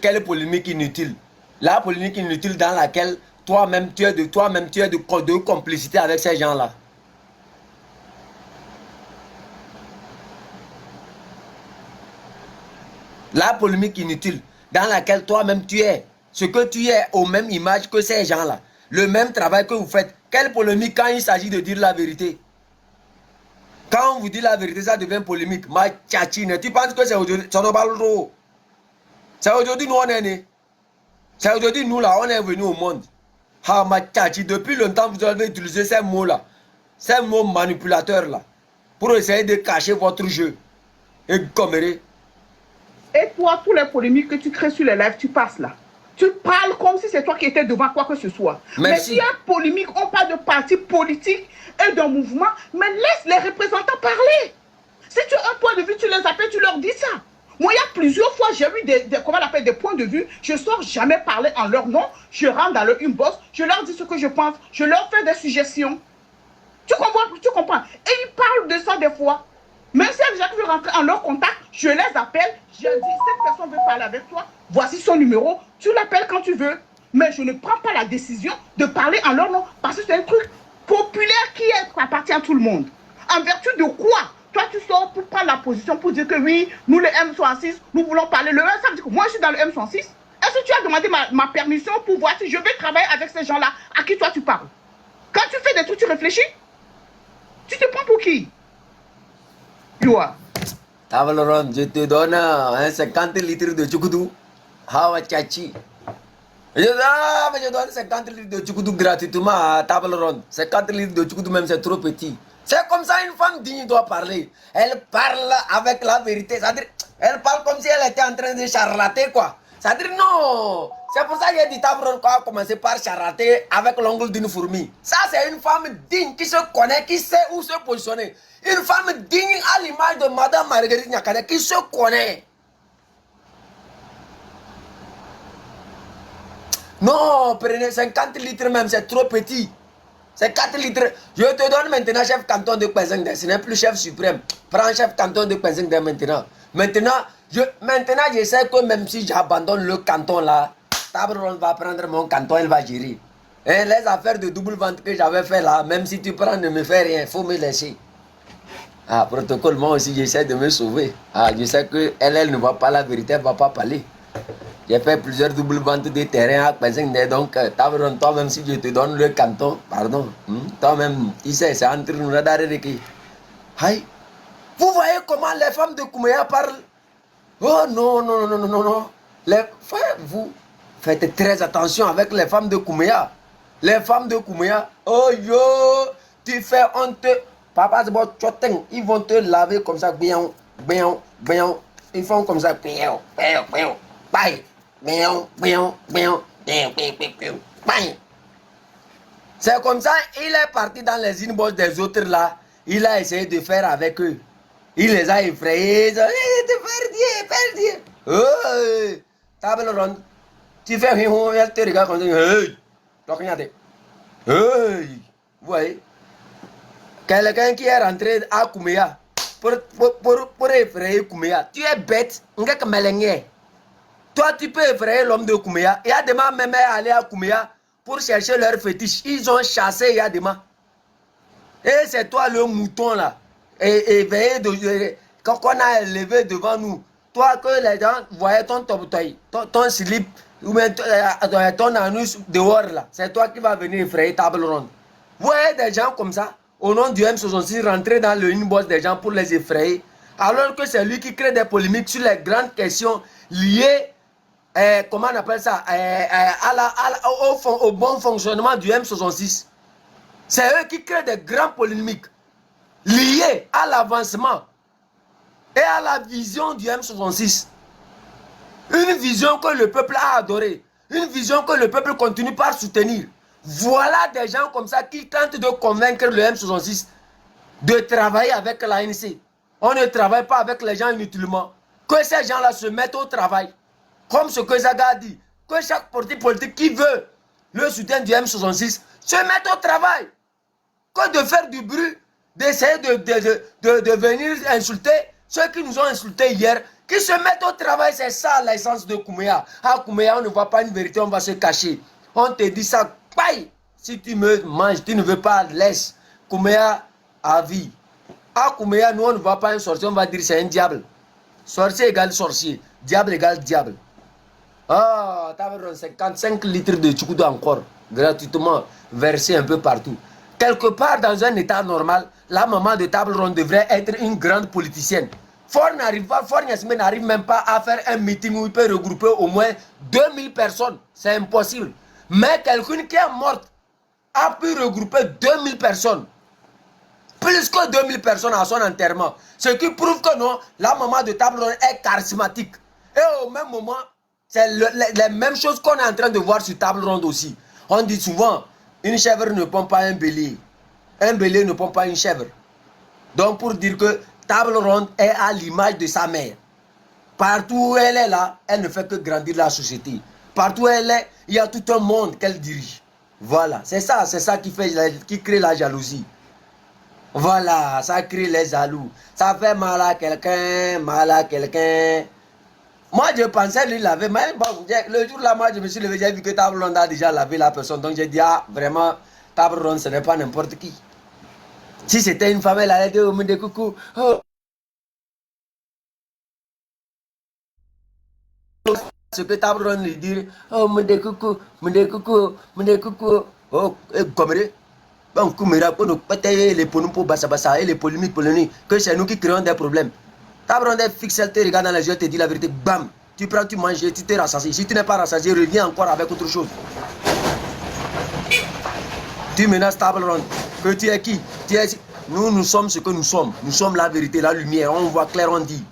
[SPEAKER 2] Quelle polémique inutile? La polémique inutile dans laquelle toi-même tu es de complicité avec ces gens-là. La polémique inutile dans laquelle toi-même tu es. Ce que tu es aux mêmes images que ces gens-là. Le même travail que vous faites. Quelle polémique quand il s'agit de dire la vérité? Quand on vous dit la vérité, ça devient polémique. Ma tchatchine, tu penses que c'est aujourd'hui? C'est aujourd'hui nous on est nés. C'est aujourd'hui nous là, on est venus au monde. Ah ma tchatchi, depuis longtemps vous avez utilisé ces mots-là. Ces mots manipulateurs là. Pour essayer de cacher votre jeu. Et commérer.
[SPEAKER 1] Et toi, tous les polémiques que tu crées sur les lives, tu passes là. Tu parles comme si c'est toi qui étais devant quoi que ce soit.
[SPEAKER 2] Merci.
[SPEAKER 1] Mais s'il y a polémique, on parle de partis politiques et d'un mouvement, mais laisse les représentants parler. Si tu as un point de vue, tu les appelles, tu leur dis ça. Moi, il y a plusieurs fois, j'ai eu des points de vue. Je ne sors jamais parler en leur nom. Je rentre dans leur inbox, je leur dis ce que je pense, je leur fais des suggestions. Tu comprends? Et ils parlent de ça des fois. Même si les gens qui veulent rentrer en leur contact, je les appelle, je dis, cette personne veut parler avec toi, voici son numéro, tu l'appelles quand tu veux. Mais je ne prends pas la décision de parler en leur nom, parce que c'est un truc populaire qui appartient à tout le monde. En vertu de quoi? Toi, tu sors pour prendre la position, pour dire que oui, nous les M66, nous voulons parler. Le ça veut dire que moi, je suis dans le M66. Est-ce que tu as demandé ma permission pour voir si je vais travailler avec ces gens-là à qui toi tu parles? Quand tu fais des trucs, tu réfléchis? Tu te prends pour qui?
[SPEAKER 2] Tableron, je te donne 50 litres de tchoukoutou. Hawa tchachi. Je donne 50 litres de tchoukoutou gratuitement à Tableron. 50 litres de tchoukoutou même c'est trop petit. C'est comme ça une femme digne doit parler. Elle parle avec la vérité. C'est-à-dire, elle parle comme si elle était en train de charlater quoi. Ça dit non. C'est pour ça que j'ai dit Table Ronde a commencé par charrater avec l'ongle d'une fourmi. Ça, c'est une femme digne qui se connaît, qui sait où se positionner. Une femme digne à l'image de Madame Marguerite Nyakane qui se connaît. Non, prenez 50 litres même, c'est trop petit. C'est 4 litres. Je te donne maintenant chef canton de Kwezengde. Ce n'est plus chef suprême. Prends chef canton de Kwezengde maintenant. Maintenant, je sais que même si j'abandonne le canton là, Table Ronde va prendre mon canton, elle va gérer. Et les affaires de double vente que j'avais fait là, même si tu prends, ne me fais rien, il faut me laisser. Ah, protocole, moi aussi j'essaie de me sauver. Ah, je sais que elle ne voit pas la vérité, elle ne va pas parler. J'ai fait plusieurs doubles ventes de terrain à Kwezengde, donc Table Ronde, toi-même si je te donne le canton, pardon, toi-même, tu sais, c'est entre nous radar et qui. Aïe, vous voyez comment les femmes de Kouméa parlent? Oh non, non, non, non, non, non. Vous faites très attention avec les femmes de Kouméa. Les femmes de Kouméa, oh yo, tu fais honte. Papa, c'est bon, ils vont te laver comme ça, bien, bien, bien. Ils font comme ça, bien, bien, bien, bien, bien, bien, bien, bien. C'est comme ça, il est parti dans les inbox des autres là. Il a essayé de faire avec eux. Il les a effrayés. Ils ont dit, perdu. Oh, Table Ronde. Tu fais rien, elle te regarde comme ça. Hey, regardez. Hey, vous voyez. Quelqu'un qui est rentré à Kouméa pour effrayer Kouméa. Tu es bête. Toi, tu peux effrayer l'homme de Kouméa. Et Yadema même est allé à Kouméa pour chercher leur fétiche. Ils ont chassé Yadema. Et c'est toi le mouton là. Et quand on a élevé devant nous, toi que les gens voyaient ton slip ou ton anus dehors là, c'est toi qui vas venir effrayer Table Ronde. Vous voyez des gens comme ça, au nom du M66, rentrer dans le inbox des gens pour les effrayer, alors que c'est lui qui crée des polémiques sur les grandes questions liées, comment on appelle ça, au bon fonctionnement du M66. C'est eux qui créent des grandes polémiques liées à l'avancement et à la vision du M66. Une vision que le peuple a adorée. Une vision que le peuple continue par soutenir. Voilà des gens comme ça qui tentent de convaincre le M66 de travailler avec l'ANC. On ne travaille pas avec les gens inutilement. Que ces gens-là se mettent au travail. Comme ce que Zaga a dit. Que chaque parti politique qui veut le soutien du M66 se mette au travail. Que de faire du bruit, d'essayer de venir insulter ceux qui nous ont insultés hier, qui se mettent au travail, c'est ça l'essence de Kouméa. À Kouméa, on ne voit pas une vérité, on va se cacher. On te dit ça, paille. Si tu me manges, tu ne veux pas, laisse. Kouméa à vie. À Kouméa, nous on ne voit pas un sorcier, on va dire c'est un diable. Sorcier égale sorcier, diable égale diable. Ah, tu as 55 litres de tchoukoudou encore, gratuitement, versé un peu partout. Quelque part dans un état normal, la maman de Table Ronde devrait être une grande politicienne. Fort Yasmine n'arrive même pas à faire un meeting où il peut regrouper au moins 2000 personnes. C'est impossible. Mais quelqu'un qui est morte a pu regrouper 2000 personnes. Plus que 2000 personnes à son enterrement. Ce qui prouve que non, la maman de Table Ronde est charismatique. Et au même moment, c'est les mêmes choses qu'on est en train de voir sur Table Ronde aussi. On dit souvent, une chèvre ne pond pas un bélier. Un bélier ne pond pas une chèvre. Donc pour dire que Table Ronde est à l'image de sa mère. Partout où elle est là, elle ne fait que grandir la société. Partout où elle est, il y a tout un monde qu'elle dirige. Voilà, c'est ça qui crée la jalousie. Voilà, ça crée les jaloux. Ça fait mal à quelqu'un, mal à quelqu'un. Moi, je pensais lui laver, mais bon, le jour là, moi, je me suis levé, j'ai vu que Table Ronde a déjà lavé la personne. Donc j'ai dit, ah, vraiment, Table Ronde, ce n'est pas n'importe qui. Si c'était une femme, elle allait dire, oh, me dit coucou. Oh. Ce que Table Ronde lui dit, oh, me dit coucou, me dit coucou, me dit coucou. Oh, comme bon, Kouméa, pour nous péter les poneaux pour bassa et les polémiques, que c'est nous qui créons des problèmes. Table Ronde fixe, elle te regarde dans les yeux, elle te dit la vérité, bam, tu prends, tu manges, tu te rassasies. Si tu n'es pas rassasié, reviens encore avec autre chose. Tu menaces Table Ronde, que tu es qui? Nous sommes ce que nous sommes. Nous sommes la vérité, la lumière, on voit clair, on dit.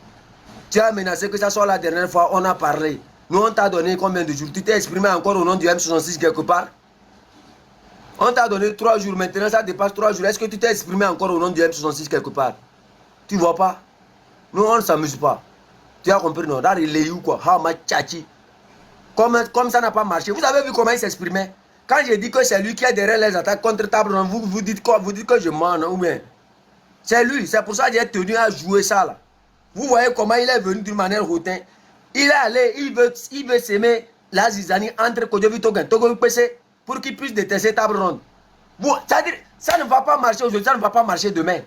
[SPEAKER 2] Tu as menacé que ça soit la dernière fois, on a parlé. Nous, on t'a donné combien de jours? Tu t'es exprimé encore au nom du M66 quelque part? On t'a donné 3 jours, maintenant ça dépasse 3 jours. Est-ce que tu t'es exprimé encore au nom du M66 quelque part? Tu vois pas? Nous, on ne s'amuse pas. Tu as compris, non? Là, il est où, quoi? Ha, ma tchachi. Comme ça n'a pas marché. Vous avez vu comment il s'exprimait? Quand j'ai dit que c'est lui qui est derrière les attaques contre Table Ronde, vous dites quoi? Vous dites que je mens, non? Ou bien? C'est lui. C'est pour ça que j'ai tenu à jouer ça, là. Vous voyez comment il est venu d'une manière hautaine. Il est allé, il veut s'aimer la zizanie entre Kodjovi Togen, Togo PC, pour qu'il puisse détester Table Ronde. C'est-à-dire, ça ne va pas marcher aujourd'hui, ça ne va pas marcher demain.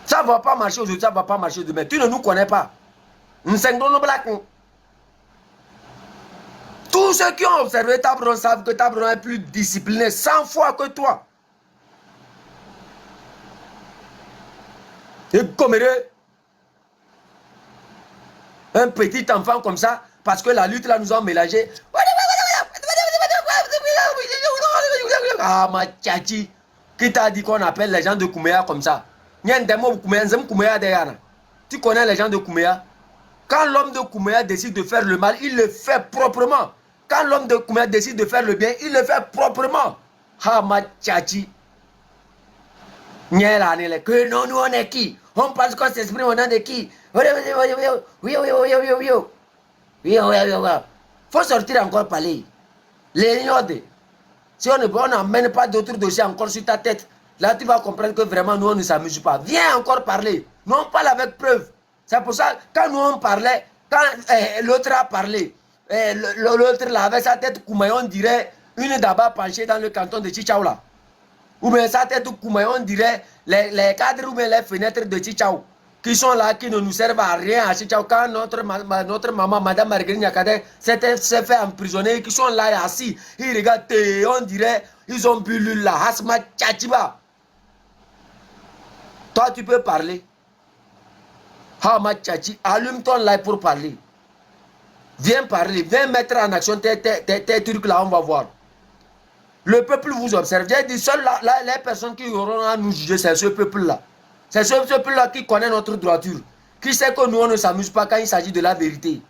[SPEAKER 2] Ça ne va pas marcher aujourd'hui, ça ne va pas marcher demain. Tu ne nous connais pas. Nous sommes black. Tous ceux qui ont observé Table Ronde savent que Table Ronde est plus discipliné 100 fois que toi. Et comme un petit enfant comme ça, parce que la lutte là nous a mélangé. Ah, ma tchachi, qui t'a dit qu'on appelle les gens de Kouméa comme ça? Tu connais les gens de Kouméa? Quand l'homme de Kouméa décide de faire le mal, il le fait proprement. Quand l'homme de Kouméa décide de faire le bien, il le fait proprement. Ah, ma tchachi. Que non, nous on est qui? On pense qu'on s'exprime au nom de qui? Faut sortir encore parler. Les nodes. Si on n'emmène pas d'autres dossiers encore sur ta tête, là tu vas comprendre que vraiment nous on ne s'amuse pas. Viens encore parler. Nous on parle avec preuve. C'est pour ça quand nous on parlait, quand l'autre a parlé, l'autre là avec sa tête Koumaï, on dirait une d'abord penchée dans le canton de Chichaou là. Ou bien sa tête Koumaï, on dirait les cadres ou bien les fenêtres de Chichaou qui sont là, qui ne nous servent à rien à Chichaou. Quand notre maman, Madame Marguerite Nyakade, s'est fait emprisonner, qui sont là assis, ils regardent, on dirait, ils ont bu là, Hasma Tchachiba. Toi, tu peux parler. Hama Tchachi, allume ton live pour parler. Viens parler, viens mettre en action tes trucs là, on va voir. Le peuple vous observe. J'ai dit, seules les personnes qui auront à nous juger, c'est ce peuple-là. C'est ce peuple-là qui connaît notre droiture. Qui sait que nous, on ne s'amuse pas quand il s'agit de la vérité.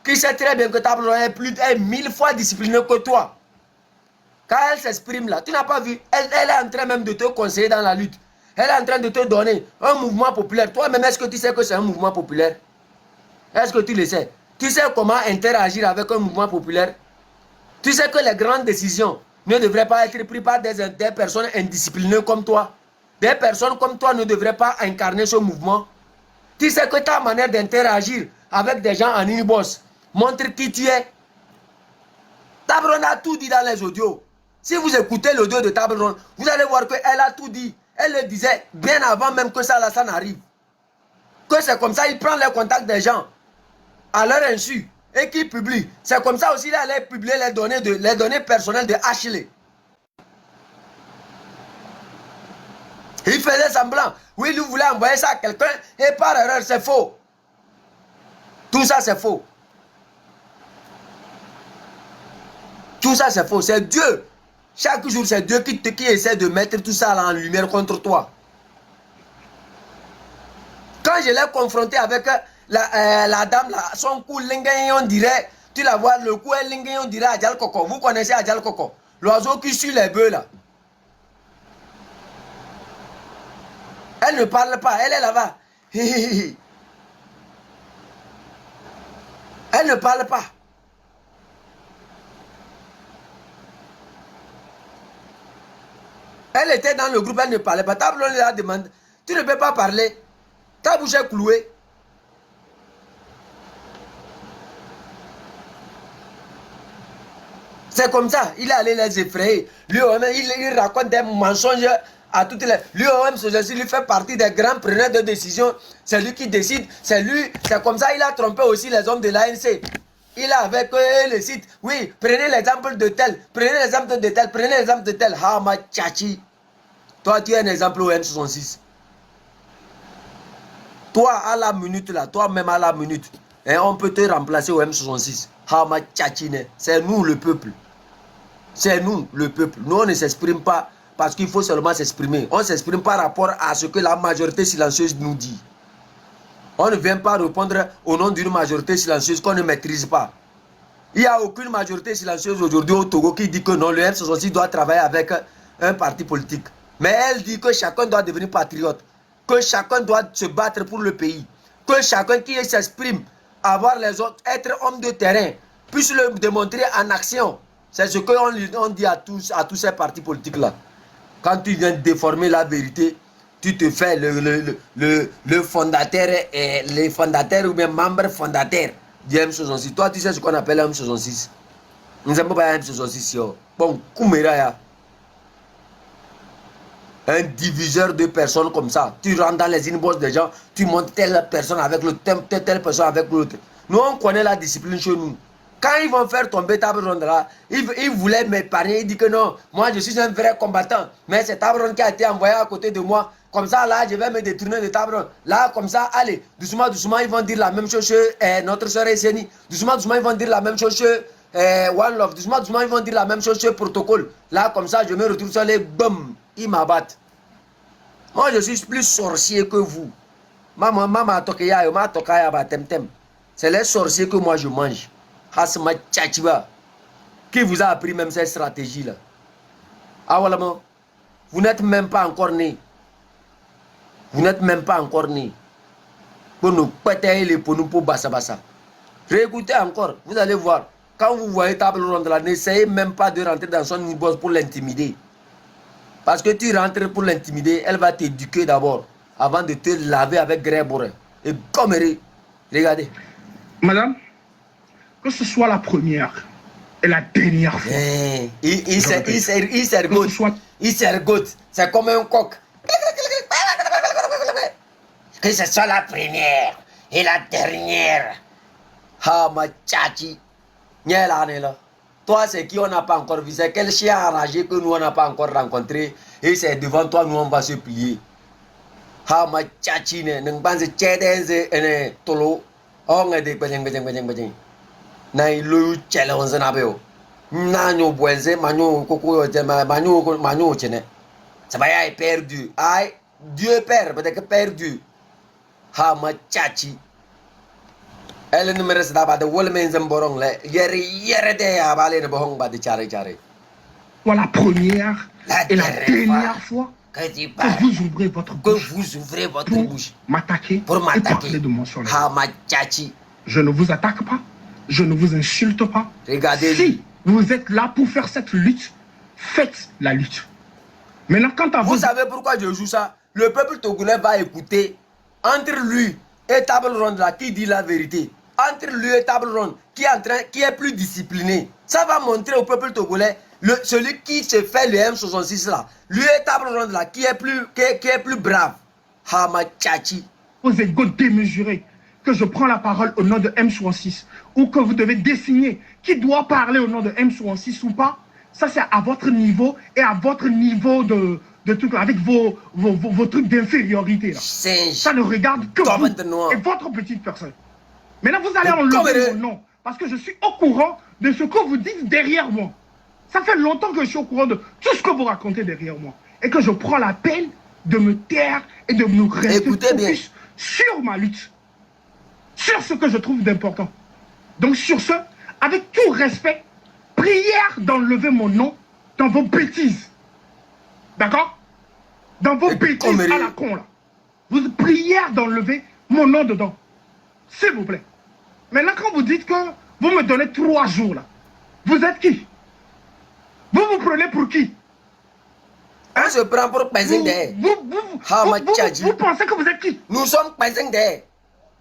[SPEAKER 2] Qui sait très bien que Table Ronde est 1000 fois disciplinée que toi. Quand elle s'exprime là, tu n'as pas vu, elle est en train même de te conseiller dans la lutte. Elle est en train de te donner un mouvement populaire. Toi-même, est-ce que tu sais que c'est un mouvement populaire? Est-ce que tu le sais? Tu sais comment interagir avec un mouvement populaire? Tu sais que les grandes décisions ne devraient pas être prises par des personnes indisciplinées comme toi. Des personnes comme toi ne devraient pas incarner ce mouvement. Tu sais que ta manière d'interagir avec des gens en inbox montre qui tu es. Table Ronde a tout dit dans les audios. Si vous écoutez l'audio de Table Ronde, vous allez voir qu'elle a tout dit. Elle le disait bien avant même que ça n'arrive. Que c'est comme ça, il prend les contacts des gens à leur insu et qui publie. C'est comme ça aussi qu'il allait publier les données personnelles de Ashley. Il faisait semblant. Oui, il voulait envoyer ça à quelqu'un et par erreur, c'est faux. Tout ça, c'est faux. Tout ça, c'est faux. C'est Dieu. Chaque jour, c'est Dieu qui essaie de mettre tout ça en lumière contre toi. Quand je l'ai confronté avec la dame, là, son cou, on dirait, tu la vois, le cou est on dirait Adjal Koko. Vous connaissez Adjal Koko? L'oiseau qui suit les bœufs, là. Elle ne parle pas, elle est là-bas. Elle ne parle pas. Elle était dans le groupe, elle ne parlait pas. Table Ronde la demande, tu ne peux pas parler. Ta bouche est clouée. C'est comme ça, il est allé les effrayer. Lui-même, il raconte des mensonges à toutes les... Lui-même, lui fait partie des grands preneurs de décision. C'est lui qui décide. C'est lui, c'est comme ça, il a trompé aussi les hommes de l'ANC. Il a avec le site. Oui, prenez l'exemple de tel. Prenez l'exemple de tel. Prenez l'exemple de tel. Hama Tchachi. Toi, tu es un exemple au M66. Toi, à la minute là, toi-même à la minute, et on peut te remplacer au M66. Hama Tchachi, c'est nous le peuple. C'est nous le peuple. Nous, on ne s'exprime pas parce qu'il faut seulement s'exprimer. On s'exprime par rapport à ce que la majorité silencieuse nous dit. On ne vient pas répondre au nom d'une majorité silencieuse qu'on ne maîtrise pas. Il n'y a aucune majorité silencieuse aujourd'hui au Togo qui dit que non, le M66 doit travailler avec un parti politique. Mais elle dit que chacun doit devenir patriote, que chacun doit se battre pour le pays, que chacun qui s'exprime, avoir les autres, être homme de terrain, puisse le démontrer en action. C'est ce qu'on dit à tous ces partis politiques-là. Quand tu viens déformer la vérité, tu te fais le fondateur, et les fondateurs ou bien membres fondateurs du M66. Toi, tu sais ce qu'on appelle M66. Nous n'avons pas M66. Bon, Koumera, un diviseur de personnes comme ça. Tu rentres dans les inbox des gens, tu montes telle personne avec l'autre, telle personne avec l'autre. Nous, on connaît la discipline chez nous. Quand ils vont faire tomber table ronde là, ils voulaient m'épargner. Ils disent que non, moi je suis un vrai combattant. Mais c'est table ronde qui a été envoyé à côté de moi. Comme ça, là, je vais me détourner de table ronde. Là, comme ça, allez, doucement, doucement, ils vont dire la même chose chez notre soeur Esseni. Doucement, doucement, ils vont dire la même chose chez One Love. Doucement, doucement, ils vont dire la même chose chez Protocole. Là, comme ça, je me retrouve sur les boum, ils m'abattent. Moi, je suis plus sorcier que vous. Maman, c'est les sorciers que moi je mange. Hasma Tchachiba. Qui vous a appris même cette stratégie-là? Ah voilà, vous n'êtes même pas encore né. Vous n'êtes même pas encore né. Pour nous péter les pour nous pour bassa. Réécoutez encore, vous allez voir. Quand vous voyez table ronde là, n'essayez même pas de rentrer dans son inbox pour l'intimider. Parce que tu rentres pour l'intimider, elle va t'éduquer d'abord, avant de te laver avec grès bourré. Et comme regardez.
[SPEAKER 4] Madame, que ce soit la première et la dernière fois.
[SPEAKER 2] Il s'ergote. C'est comme un coq. Que ce soit la première et la dernière. Ah, ma tchachi. Là. Toi, c'est qui on n'a pas encore vu. C'est quel chien enragé que nous, on n'a pas encore rencontré. Et c'est devant toi, nous, on va se plier. Ah, ma tchachi. N'en pense que tolo. Oh, na ilu chele on zanabeo na nyo boenze manyo koko manyo chene ça va y perdu ai Dieu père peut-être que perdu ha ma chachi elle ne me reste pas de wol men zamborong le yere de ya balé ne bohong ba de chare
[SPEAKER 4] voilà la première et la dernière fois que vous ouvrez votre bouche pour m'attaquer de mon soleil.
[SPEAKER 2] Ha ma chachi.
[SPEAKER 4] Je ne vous attaque pas. Je ne vous insulte pas.
[SPEAKER 2] Regardez.
[SPEAKER 4] Si vous êtes là pour faire cette lutte, faites la lutte. Maintenant, quant à vous...
[SPEAKER 2] Vous savez pourquoi je joue ça? Le peuple togolais va écouter entre lui et table ronde là qui dit la vérité. Entre lui et table ronde qui est plus discipliné. Ça va montrer au peuple togolais celui qui se fait le M66 là. Lui et table ronde là qui est plus brave. Hama Tchachi.
[SPEAKER 4] Vos égos démesurés. Que je prends la parole au nom de M66 ou que vous devez désigner qui doit parler au nom de M66 ou pas, ça c'est à votre niveau et à votre niveau de truc avec vos trucs d'infériorité là. Ça ne regarde que vous et votre petite personne. Maintenant vous allez enlever mon nom parce que je suis au courant de ce que vous dites derrière moi. Ça fait longtemps que je suis au courant de tout ce que vous racontez derrière moi et que je prends la peine de me taire et de me rester focus sur ma lutte. Sur ce que je trouve d'important. Donc sur ce, avec tout respect, prière d'enlever mon nom dans vos bêtises. D'accord? Dans vos bêtises à la con là. Vous prière d'enlever mon nom dedans. S'il vous plaît. Maintenant quand vous dites que vous me donnez 3 jours là, vous êtes qui? Vous vous prenez pour qui?
[SPEAKER 2] On se prend pour Pazingde.
[SPEAKER 4] Vous pensez que vous êtes qui?
[SPEAKER 2] Nous sommes Pazingde.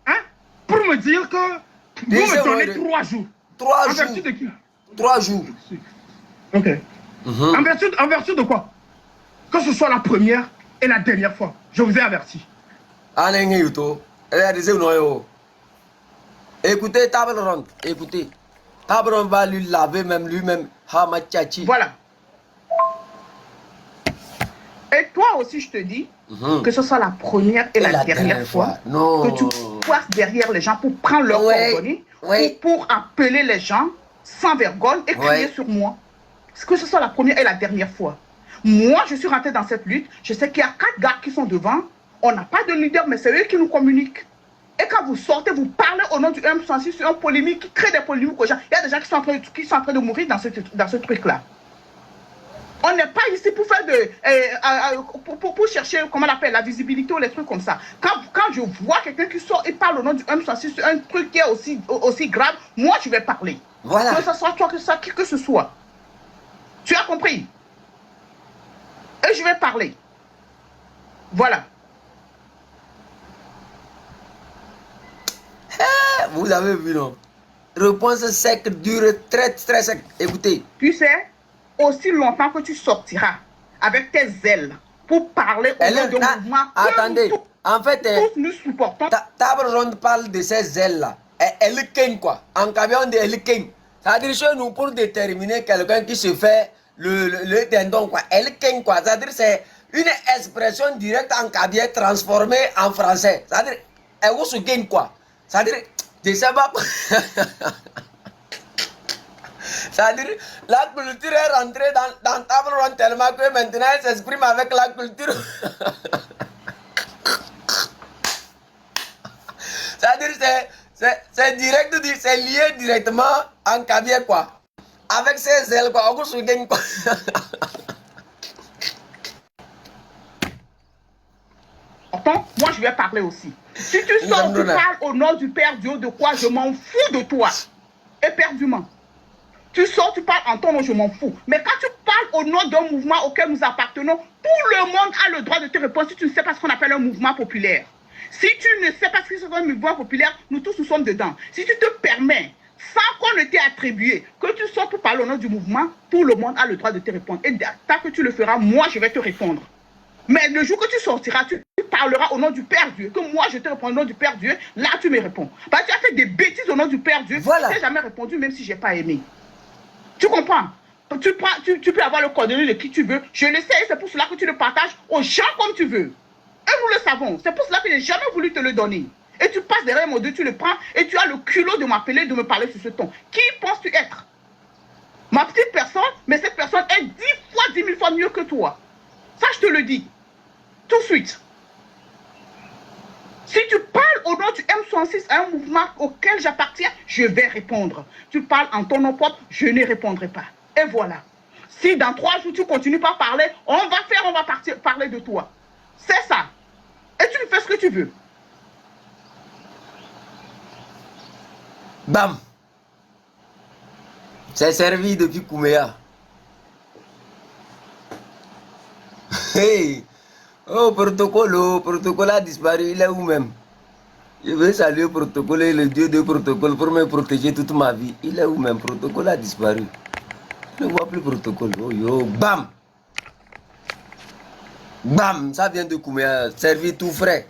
[SPEAKER 4] Hein? Pour me dire que vous me donnez 3 jours.
[SPEAKER 2] 3 jours.
[SPEAKER 4] En vertu de qui?
[SPEAKER 2] 3 jours.
[SPEAKER 4] Ok. En vertu de quoi? Que ce soit la première et la dernière fois. Je vous ai averti.
[SPEAKER 2] Écoutez, table ronde. Écoutez. Table ronde va lui laver lui-même.
[SPEAKER 1] Voilà. Et toi aussi, je te dis que ce soit la première et la dernière fois que tu passes derrière les gens pour prendre leur coordonnées ou pour appeler les gens sans vergogne et crier sur moi. Que ce soit la première et la dernière fois. Moi, je suis rentré dans cette lutte. Je sais qu'il y a 4 gars qui sont devant. On n'a pas de leader, mais c'est eux qui nous communiquent. Et quand vous sortez, vous parlez au nom du M66 sur une polémique qui crée des polémiques aux gens. Il y a des gens qui sont en train de mourir dans ce truc-là. On n'est pas ici pour faire pour chercher, comment on appelle, la visibilité ou les trucs comme ça. Quand je vois quelqu'un qui sort et parle au nom du M66 sur un truc qui est aussi grave, moi je vais parler.
[SPEAKER 2] Voilà.
[SPEAKER 1] Que ce soit toi, qui que ce soit. Tu as compris? Et je vais parler. Voilà.
[SPEAKER 2] Vous avez vu, non? Réponse sec, dure, très très sec. Écoutez.
[SPEAKER 1] Tu sais, aussi longtemps que tu sortiras avec tes ailes pour parler au nom d'un mouvement.
[SPEAKER 2] Attendez, en fait,
[SPEAKER 1] tous nous supportons.
[SPEAKER 2] Table ronde parle de ces ailes-là. Elle ken quoi. En camion de elle ken. C'est-à-dire chez nous, pour déterminer quelqu'un qui se fait le tendon, quoi. Elle ken quoi. C'est-à-dire c'est une expression directe en cabinet transformée en français. C'est-à-dire, elle vous se gagne quoi. C'est-à-dire, je sais pas. C'est-à-dire, la culture est rentrée dans table ronde tellement que maintenant elle s'exprime avec la culture. C'est-à-dire, c'est direct, c'est lié directement en cabinet quoi. Avec ses ailes quoi, on se gagne quoi.
[SPEAKER 1] Moi, je vais parler aussi. Si tu sors, tu parles au nom du Père Dieu de quoi, je m'en fous de toi. Éperdument. Tu sors, tu parles en ton nom, je m'en fous. Mais quand tu parles au nom d'un mouvement auquel nous appartenons, tout le monde a le droit de te répondre si tu ne sais pas ce qu'on appelle un mouvement populaire. Si tu ne sais pas ce que c'est un mouvement populaire, nous tous nous sommes dedans. Si tu te permets, sans qu'on ne t'ait attribué, que tu sors pour parler au nom du mouvement, tout le monde a le droit de te répondre. Et tant que tu le feras, moi, je vais te répondre. Mais le jour que tu sortiras, tu parleras au nom du Père Dieu, que moi je te réponds au nom du Père Dieu, là tu me réponds. Parce que tu as fait des bêtises au nom du Père Dieu,
[SPEAKER 2] voilà.
[SPEAKER 1] Je ne t'ai jamais répondu même si je n'ai pas aimé. Tu comprends? Tu peux avoir le coordonnées de qui tu veux, je le sais, c'est pour cela que tu le partages aux gens comme tu veux. Et nous le savons, c'est pour cela que je n'ai jamais voulu te le donner. Et tu passes derrière mon dos, tu le prends et tu as le culot de m'appeler, de me parler sur ce ton. Qui penses-tu être? Ma petite personne, mais cette personne est 10 000 fois mieux que toi. Ça, je te le dis. Tout de suite. Si tu parles au nom du M66 à un mouvement auquel j'appartiens, je vais répondre. Tu parles en ton nom propre, je ne répondrai pas. Et voilà. Si dans 3 jours, tu continues pas à parler, on va parler de toi. C'est ça. Et tu me fais ce que tu veux.
[SPEAKER 2] Bam. C'est servi depuis Kouméa. Hey. Oh, protocole a disparu, il est où même? Je vais saluer le protocole et le dieu de protocole pour me protéger toute ma vie. Il est où même? Protocole a disparu. Je ne vois plus protocole. Oh yo, bam! Bam! Ça vient de Kouméa, servi tout frais.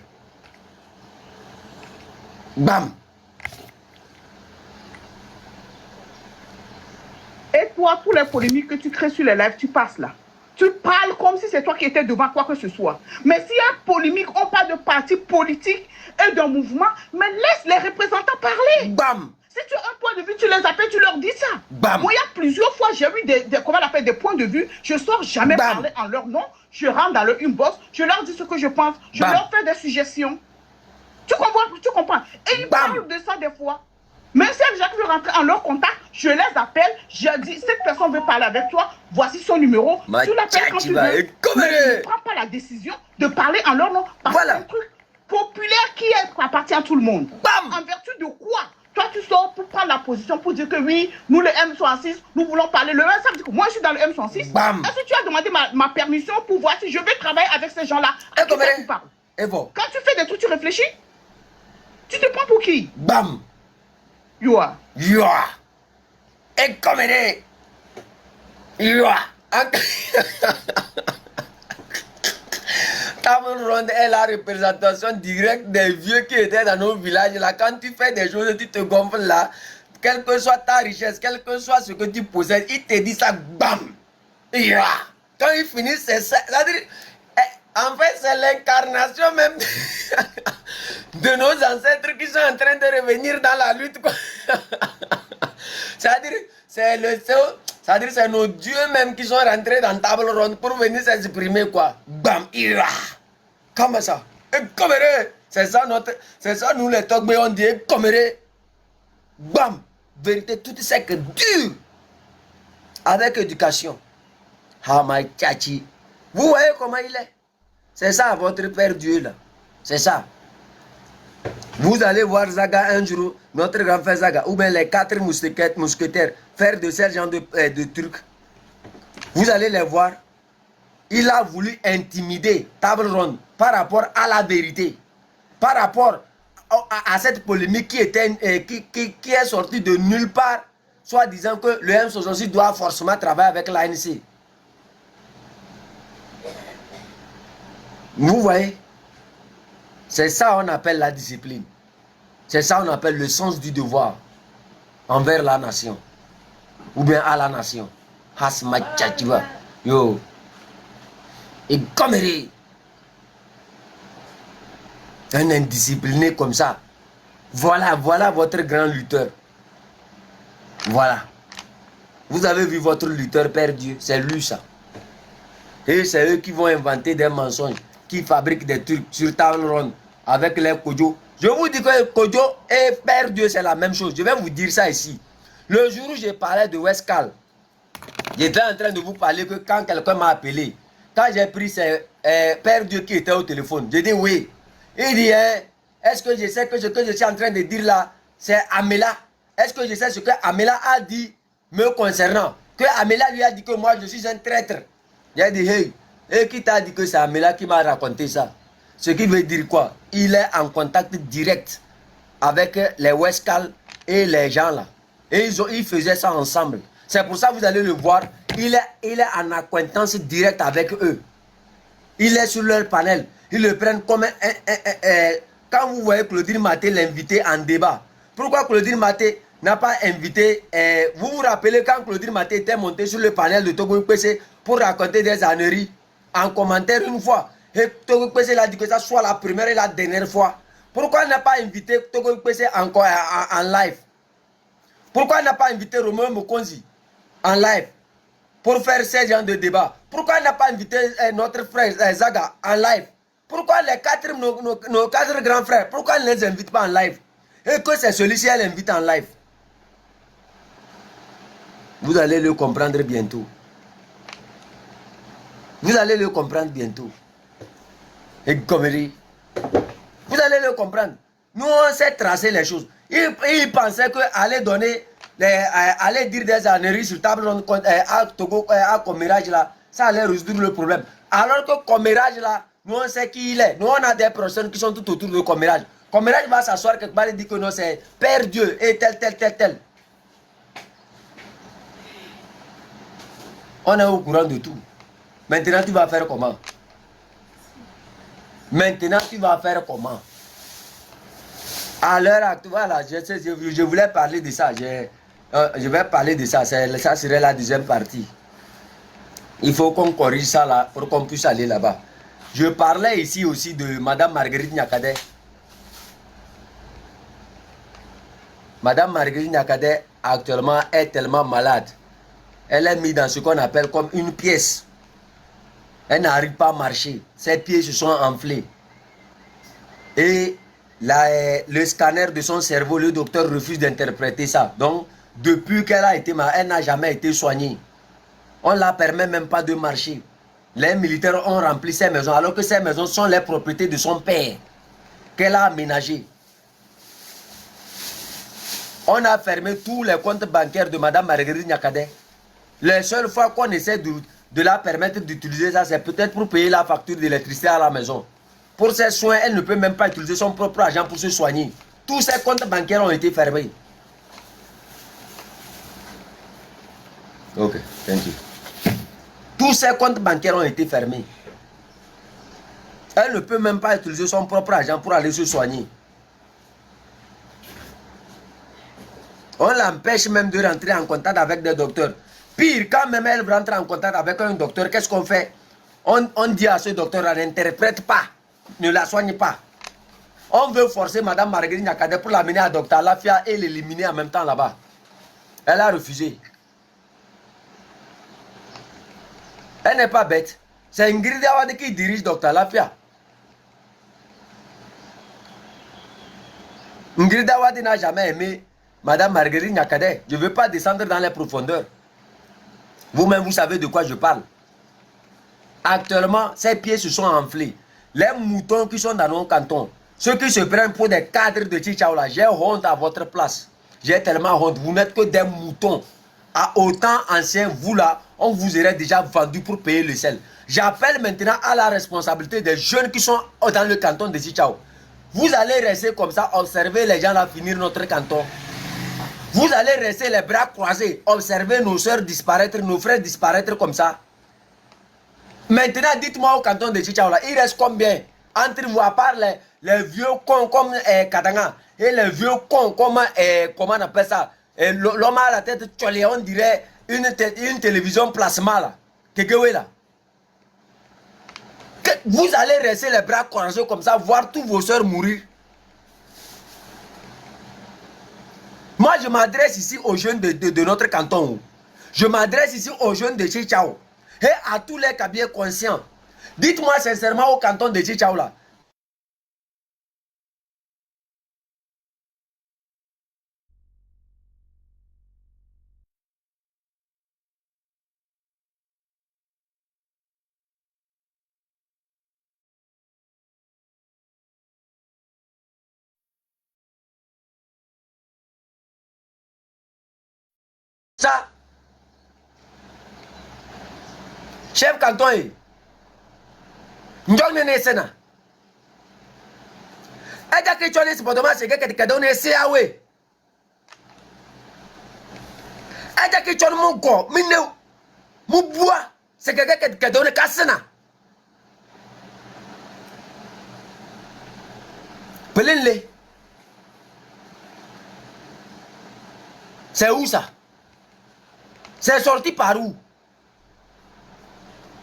[SPEAKER 2] Bam!
[SPEAKER 1] Et toi, tous les polémiques que tu crées sur les lives, tu passes là. Tu parles comme si c'est toi qui étais devant quoi que ce soit. Mais s'il y a polémique, on parle de parti politique et d'un mouvement, mais laisse les représentants parler.
[SPEAKER 2] Bam!
[SPEAKER 1] Si tu as un point de vue, tu les appelles, tu leur dis ça.
[SPEAKER 2] Bam!
[SPEAKER 1] Moi, il y a plusieurs fois, j'ai eu des points de vue. Je ne sors jamais parler en leur nom. Je rentre dans leur inbox, je leur dis ce que je pense. Je leur fais des suggestions. Tu comprends? Et ils parlent de ça des fois. Même si les gens veulent rentrer en leur contact, je les appelle, je dis, cette personne veut parler avec toi, voici son numéro, tu l'appelles quand tu veux. Mais je ne prends pas la décision de parler en leur nom, parce que c'est un truc populaire qui appartient à tout le monde.
[SPEAKER 2] Bam!
[SPEAKER 1] En vertu de quoi? Toi, tu sors pour prendre la position, pour dire que oui, nous, le M66, nous voulons parler. Le M, ça veut dire que moi, je suis dans le M66.
[SPEAKER 2] Bam!
[SPEAKER 1] Est-ce que tu as demandé ma permission pour voir si je vais travailler avec ces gens-là? À qui tu parles?
[SPEAKER 2] Et bon.
[SPEAKER 1] Quand tu fais des trucs, tu réfléchis? Tu te prends pour qui?
[SPEAKER 2] Bam!
[SPEAKER 1] Yoa.
[SPEAKER 2] Et comme elle est. Yoa. Table ronde est la représentation directe des vieux qui étaient dans nos villages. Là, quand tu fais des choses, tu te gonfles là. Quelle que soit ta richesse, quel que soit ce que tu possèdes, il te dit ça, bam. Yoa. Quand il finit, c'est ça. C'est-à-dire, en fait, c'est l'incarnation même de nos ancêtres qui sont en train de revenir dans la lutte. C'est-à-dire, c'est nos dieux même qui sont rentrés dans table ronde pour venir s'exprimer quoi. Bam, ira. Comme ça. Et comme C'est ça nous les Togbé, on dit Coméré. Bam! Vérité toute sec, dure. Avec éducation. Ah, my tchachi. Vous voyez comment il est? C'est ça votre Père Dieu là. C'est ça. Vous allez voir Zaga un jour, notre grand frère Zaga, ou bien les 4 mousquetaires, faire de ce genre de trucs. Vous allez les voir. Il a voulu intimider Table Ronde par rapport à la vérité. Par rapport à cette polémique qui est sortie de nulle part, soit disant que le M66 doit forcément travailler avec l'ANC. Vous voyez? C'est ça qu'on appelle la discipline. C'est ça qu'on appelle le sens du devoir envers la nation. Ou bien à la nation. Hasmachachiva. Yo. Et comme un indiscipliné comme ça. Voilà votre grand lutteur. Voilà. Vous avez vu votre lutteur Père Dieu. C'est lui ça. Et c'est eux qui vont inventer des mensonges. Qui fabriquent des trucs sur Table Ronde avec les Kodjo. Je vous dis que Kodjo et Père Dieu c'est la même chose. Je vais vous dire ça ici. Le jour où je parlais de Westcal, j'étais en train de vous parler que quand quelqu'un m'a appelé, quand j'ai pris c'est Père Dieu qui était au téléphone, j'ai dit oui. Il dit, est-ce que je sais que ce que je suis en train de dire là, c'est Amela? Est-ce que je sais ce que Amela a dit me concernant? Que Amela lui a dit que moi je suis un traître. J'ai dit, hey, et qui t'a dit que c'est Amela qui m'a raconté ça? Ce qui veut dire quoi? Il est en contact direct avec les Westcal et les gens là. Et ils faisaient ça ensemble. C'est pour ça que vous allez le voir. Il est en acquaintance directe avec eux. Il est sur leur panel. Ils le prennent comme quand vous voyez Claudine Maté l'inviter en débat. Pourquoi Claudine Maté n'a pas invité... vous vous rappelez quand Claudine Maté était monté sur le panel de Togo PC pour raconter des âneries en commentaire une fois. Et Togo PC a dit que ça soit la première et la dernière fois. Pourquoi il n'a pas invité Togo PC encore en live? Pourquoi il n'a pas invité Romain Mokonzi en live pour faire ce genre de débat? Pourquoi il n'a pas invité notre frère Zaga en live? Pourquoi nos 4 grands frères, pourquoi il ne les invite pas en live? Et que c'est celui-ci qui l'invite en live? Vous allez le comprendre bientôt. Vous allez le comprendre bientôt. Et Gomery, vous allez le comprendre. Nous, on sait tracer les choses. Il pensait qu'aller donner, aller dire des âneries sur Table Ronde à Togo, à Commérage là, ça allait résoudre le problème. Alors que Commérage là, nous on sait qui il est. Nous on a des personnes qui sont tout autour de Commérage. Commérage va s'asseoir quelque part et dire que non, c'est Père Dieu et tel. On est au courant de tout. Maintenant, tu vas faire comment? À l'heure actuelle, voilà, je voulais parler de ça. Je vais parler de ça. Ça serait la deuxième partie. Il faut qu'on corrige ça là pour qu'on puisse aller là-bas. Je parlais ici aussi de Madame Marguerite Nyakadé. Madame Marguerite Nyakadé actuellement est tellement malade. Elle est mise dans ce qu'on appelle comme une pièce. Elle n'arrive pas à marcher. Ses pieds se sont enflés. Et le scanner de son cerveau, le docteur refuse d'interpréter ça. Donc, depuis qu'elle a été malade, elle n'a jamais été soignée. On ne la permet même pas de marcher. Les militaires ont rempli ces maisons, alors que ces maisons sont les propriétés de son père, qu'elle a aménagées. On a fermé tous les comptes bancaires de Madame Marguerite Nyakadé. Les seules fois qu'on essaie de la permettre d'utiliser ça, c'est peut-être pour payer la facture d'électricité à la maison. Pour ses soins, elle ne peut même pas utiliser son propre argent pour se soigner. Tous ses comptes bancaires ont été fermés. Ok, thank you. Tous ses comptes bancaires ont été fermés. Elle ne peut même pas utiliser son propre argent pour aller se soigner. On l'empêche même de rentrer en contact avec des docteurs. Pire, quand même elle rentre en contact avec un docteur, qu'est-ce qu'on fait? On dit à ce docteur, n'interprète pas, ne la soigne pas. On veut forcer Madame Marguerite Nyakadé pour l'amener à Dr Lafia et l'éliminer en même temps là-bas. Elle a refusé. Elle n'est pas bête. C'est Ingrid Awade qui dirige Dr Lafia. Ngrida Wadi n'a jamais aimé Madame Marguerite Nyakadé. Je ne veux pas descendre dans les profondeurs. Vous-même, vous savez de quoi je parle. Actuellement, ces pieds se sont enflés. Les moutons qui sont dans nos cantons, ceux qui se prennent pour des cadres de Chichaoula, j'ai honte à votre place. J'ai tellement honte. Vous n'êtes que des moutons. À autant anciens, vous là, on vous aurait déjà vendu pour payer le sel. J'appelle maintenant à la responsabilité des jeunes qui sont dans le canton de Chichao. Vous allez rester comme ça, observer les gens là finir notre canton. Vous allez rester les bras croisés, observer nos soeurs disparaître, nos frères disparaître comme ça. Maintenant, dites-moi au canton de Chichao là, il reste combien entre vous, à part les vieux cons comme Katanga et les vieux cons comme, comment on appelle ça, l'homme à la tête, on dirait une télévision plasma là, là. Vous allez rester les bras croisés comme ça, voir tous vos soeurs mourir. Moi, je m'adresse ici aux jeunes de notre canton. Je m'adresse ici aux jeunes de Chichao. Et à tous les cabinets conscients. Dites-moi sincèrement au canton de Chichao là. Ça, chef canton, Ndong ne sena. Aja que tu es cependant c'est que tu donnes CAW. Aja que tu es mon corps, mineu, mon bois, c'est que tu donnes cassena. Pelenle. C'est où ça? C'est sorti par où?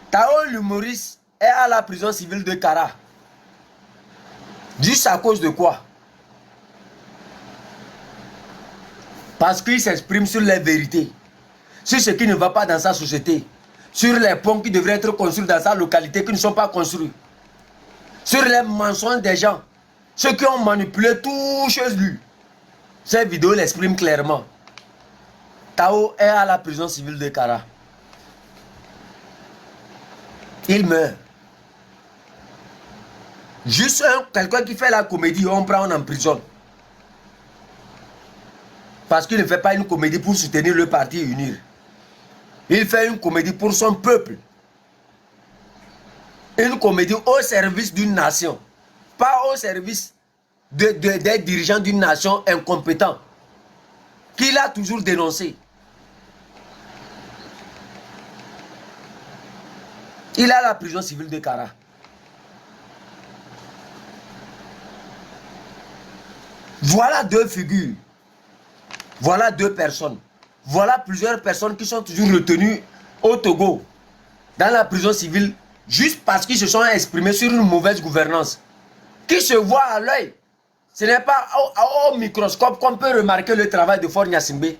[SPEAKER 2] Tao l'humoriste est à la prison civile de Kara. Juste à cause de quoi? Parce qu'il s'exprime sur les vérités, sur ce qui ne va pas dans sa société, sur les ponts qui devraient être construits dans sa localité qui ne sont pas construits, sur les mensonges des gens, ceux qui ont manipulé tout chez lui. Cette vidéo l'exprime clairement. Tao est à la prison civile de Kara. Il meurt. Juste quelqu'un qui fait la comédie, on prend en prison. Parce qu'il ne fait pas une comédie pour soutenir le parti et unir. Il fait une comédie pour son peuple. Une comédie au service d'une nation. Pas au service des dirigeants d'une nation incompétents. Qu'il a toujours dénoncé. Il a la prison civile de Kara. Voilà deux figures. Voilà deux personnes. Voilà plusieurs personnes qui sont toujours retenues au Togo, dans la prison civile, juste parce qu'ils se sont exprimés sur une mauvaise gouvernance. Qui se voit à l'œil. Ce n'est pas au microscope qu'on peut remarquer le travail de Faure Gnassingbé.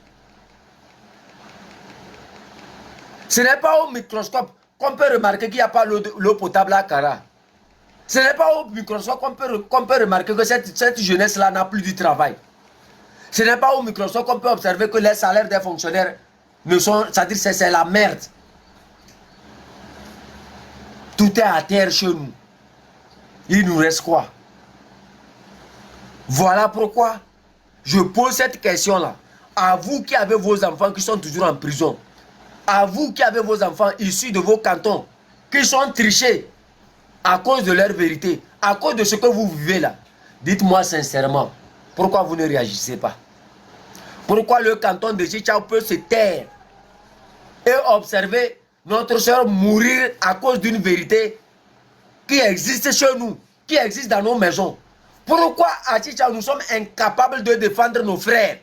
[SPEAKER 2] Ce n'est pas au microscope qu'on peut remarquer qu'il n'y a pas l'eau potable à Kara. Ce n'est pas au microscope qu'on peut remarquer que cette jeunesse-là n'a plus du travail. Ce n'est pas au microscope qu'on peut observer que les salaires des fonctionnaires ne sont... C'est-à-dire que c'est la merde. Tout est à terre chez nous. Il nous reste quoi? Voilà pourquoi je pose cette question-là. À vous qui avez vos enfants qui sont toujours en prison. À vous qui avez vos enfants issus de vos cantons, qui sont trichés à cause de leur vérité, à cause de ce que vous vivez là. Dites-moi sincèrement, pourquoi vous ne réagissez pas? Pourquoi le canton de Chichao peut se taire et observer notre soeur mourir à cause d'une vérité qui existe chez nous, qui existe dans nos maisons? Pourquoi à Chichao nous sommes incapables de défendre nos frères?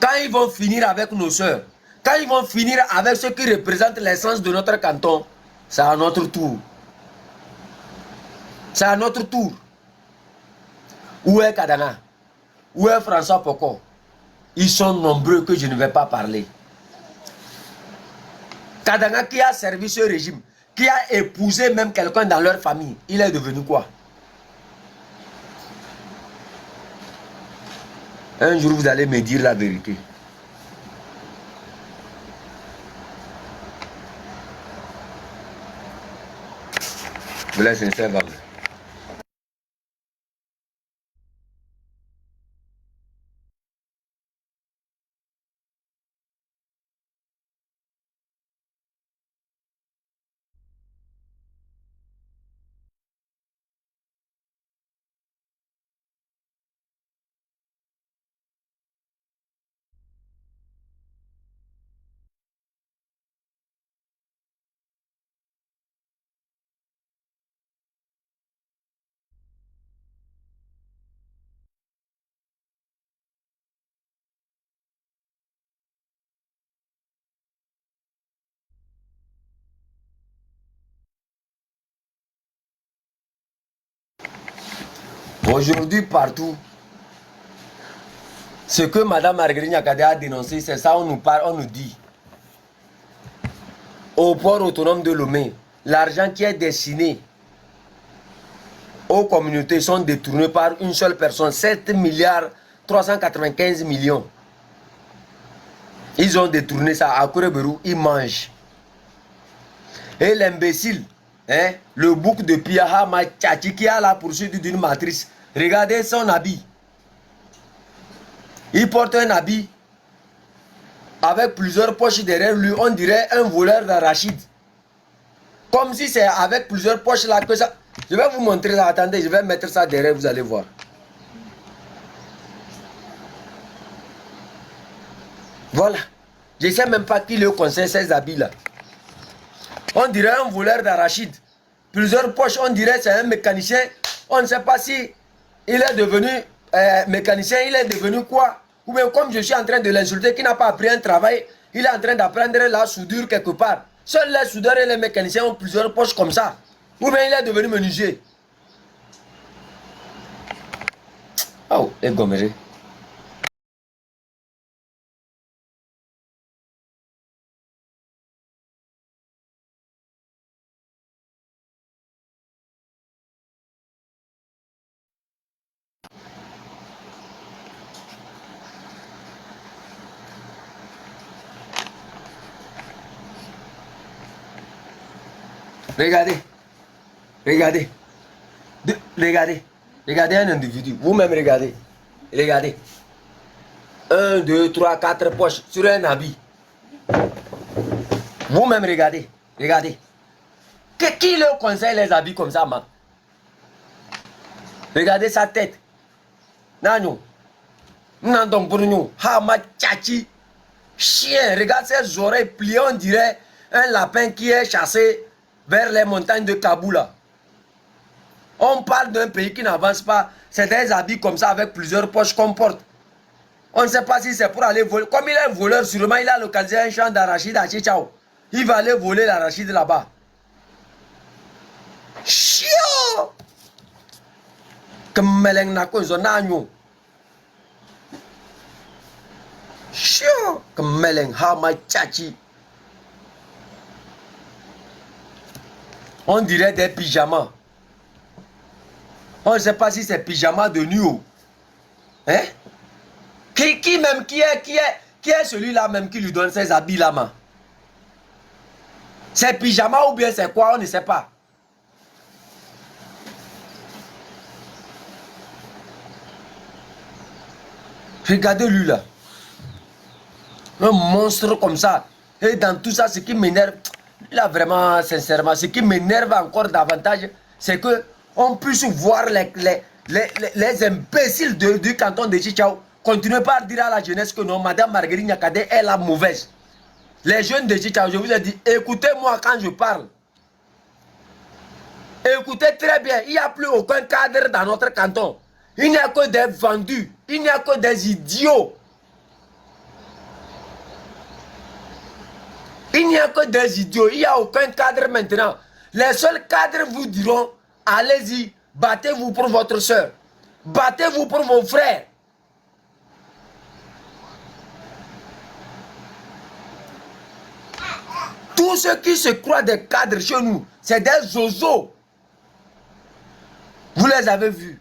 [SPEAKER 2] Quand ils vont finir avec nos soeurs, quand ils vont finir avec ceux qui représentent l'essence de notre canton, c'est à notre tour. C'est à notre tour. Où est Kadana? Où est François Poko? Ils sont nombreux que je ne vais pas parler. Kadana qui a servi ce régime, qui a épousé même quelqu'un dans leur famille, il est devenu quoi? Un jour, vous allez me dire la vérité. Vous laissez faire va. Aujourd'hui, partout, ce que Mme Marguerite Nyakade a dénoncé, c'est ça, on nous parle, on nous dit. Au port autonome de Lomé, l'argent qui est destiné aux communautés sont détournés par une seule personne, 7 milliards 395 millions. Ils ont détourné ça à Koureberou, ils mangent. Et l'imbécile, hein, le bouc de Piaha Machachi qui a la poursuite d'une matrice, regardez son habit. Il porte un habit avec plusieurs poches derrière lui, on dirait un voleur d'arachide. Comme si c'est avec plusieurs poches là que ça... Je vais vous montrer ça, attendez, je vais mettre ça derrière, vous allez voir. Voilà. Je ne sais même pas qui le conseille ces habits là. On dirait un voleur d'arachide. Plusieurs poches, on dirait c'est un mécanicien. On ne sait pas si il est devenu mécanicien, il est devenu quoi. Ou bien comme je suis en train de l'insulter, qui n'a pas appris un travail, il est en train d'apprendre la soudure quelque part. Seuls les soudeurs et les mécaniciens ont plusieurs poches comme ça. Ou bien il est devenu menuisier. Oh, et gomméré. Regardez, regardez, regardez, regardez un individu, vous-même regardez, regardez. 1, 2, 3, 4 poches sur un habit. Vous-même regardez, regardez. Qui leur conseille les habits comme ça, man? Regardez sa tête. Nano, Nandong Bruno, Hama Tchachi, chien, regarde ses oreilles pliées, on dirait un lapin qui est chassé vers les montagnes de Kaboul. On parle d'un pays qui n'avance pas. C'est des habits comme ça avec plusieurs poches qu'on porte. On ne sait pas si c'est pour aller voler. Comme il est voleur, sûrement il a localisé un champ d'arachide à Chichao. Il va aller voler l'arachide là-bas. Chio! Kemeleng nako zonanyo. Chio! Kemeleng hama chachi. On dirait des pyjamas. On ne sait pas si c'est pyjama de nuit. Hein? Qui est celui-là même qui lui donne ses habits là-bas? C'est pyjama ou bien c'est quoi? On ne sait pas. Regardez lui là. Un monstre comme ça. Et dans tout ça, ce qui m'énerve, là vraiment, sincèrement, ce qui m'énerve encore davantage, c'est que on puisse voir les imbéciles du canton de Chichao continuer par dire à la jeunesse que non, Madame Marguerite Nyakade est la mauvaise. Les jeunes de Chichao, je vous ai dit, écoutez-moi quand je parle. Écoutez très bien, il n'y a plus aucun cadre dans notre canton. Il n'y a que des vendus, il n'y a que des idiots. Il n'y a que des idiots, il n'y a aucun cadre maintenant. Les seuls cadres vous diront, allez-y, battez-vous pour votre soeur. Battez-vous pour vos frères. Tous ceux qui se croient des cadres chez nous, c'est des zozos. Vous les avez vus.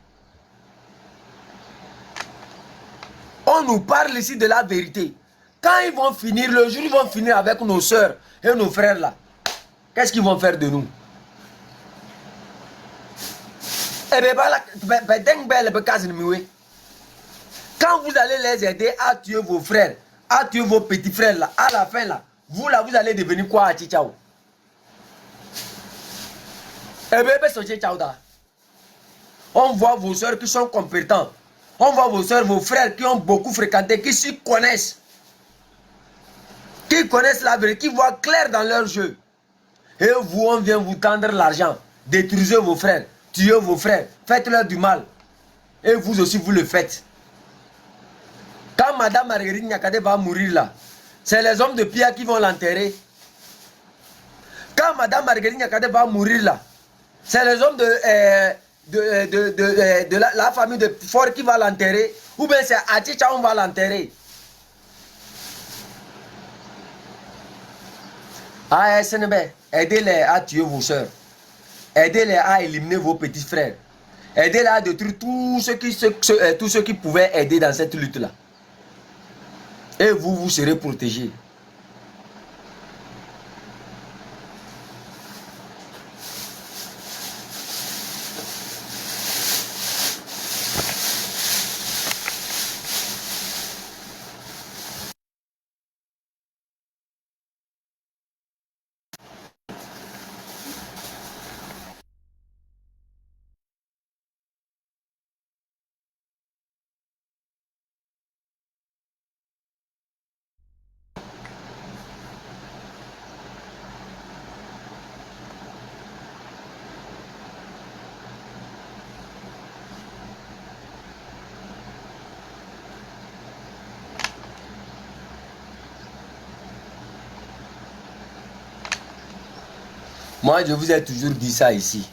[SPEAKER 2] On nous parle ici de la vérité. Quand ils vont finir, le jour ils vont finir avec nos soeurs et nos frères là, qu'est-ce qu'ils vont faire de nous? Quand vous allez les aider à tuer vos frères, à tuer vos petits frères là, à la fin là, vous allez devenir quoi à Tchichao? On voit vos soeurs qui sont compétents. On voit vos soeurs, vos frères qui ont beaucoup fréquenté, qui s'y connaissent. Qui connaissent la vérité, qui voient clair dans leur jeu. Et vous, on vient vous tendre l'argent. Détruisez vos frères, tuez vos frères, faites-leur du mal. Et vous aussi, vous le faites. Quand Madame Marguerite Nyakate va mourir là, c'est les hommes de Pia qui vont l'enterrer. Quand Madame Marguerite Nyakate va mourir là, c'est les hommes de la famille de Fort qui va l'enterrer. Ou bien c'est Aticha on va l'enterrer. Ah, SNB, aidez-les à tuer vos soeurs. Aidez-les à éliminer vos petits frères. Aidez-les à détruire tous ceux qui pouvaient aider dans cette lutte-là. Et vous, vous serez protégés. Moi, je vous ai toujours dit ça ici.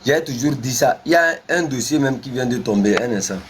[SPEAKER 2] J'ai toujours dit ça. Il y a un dossier même qui vient de tomber, un instant.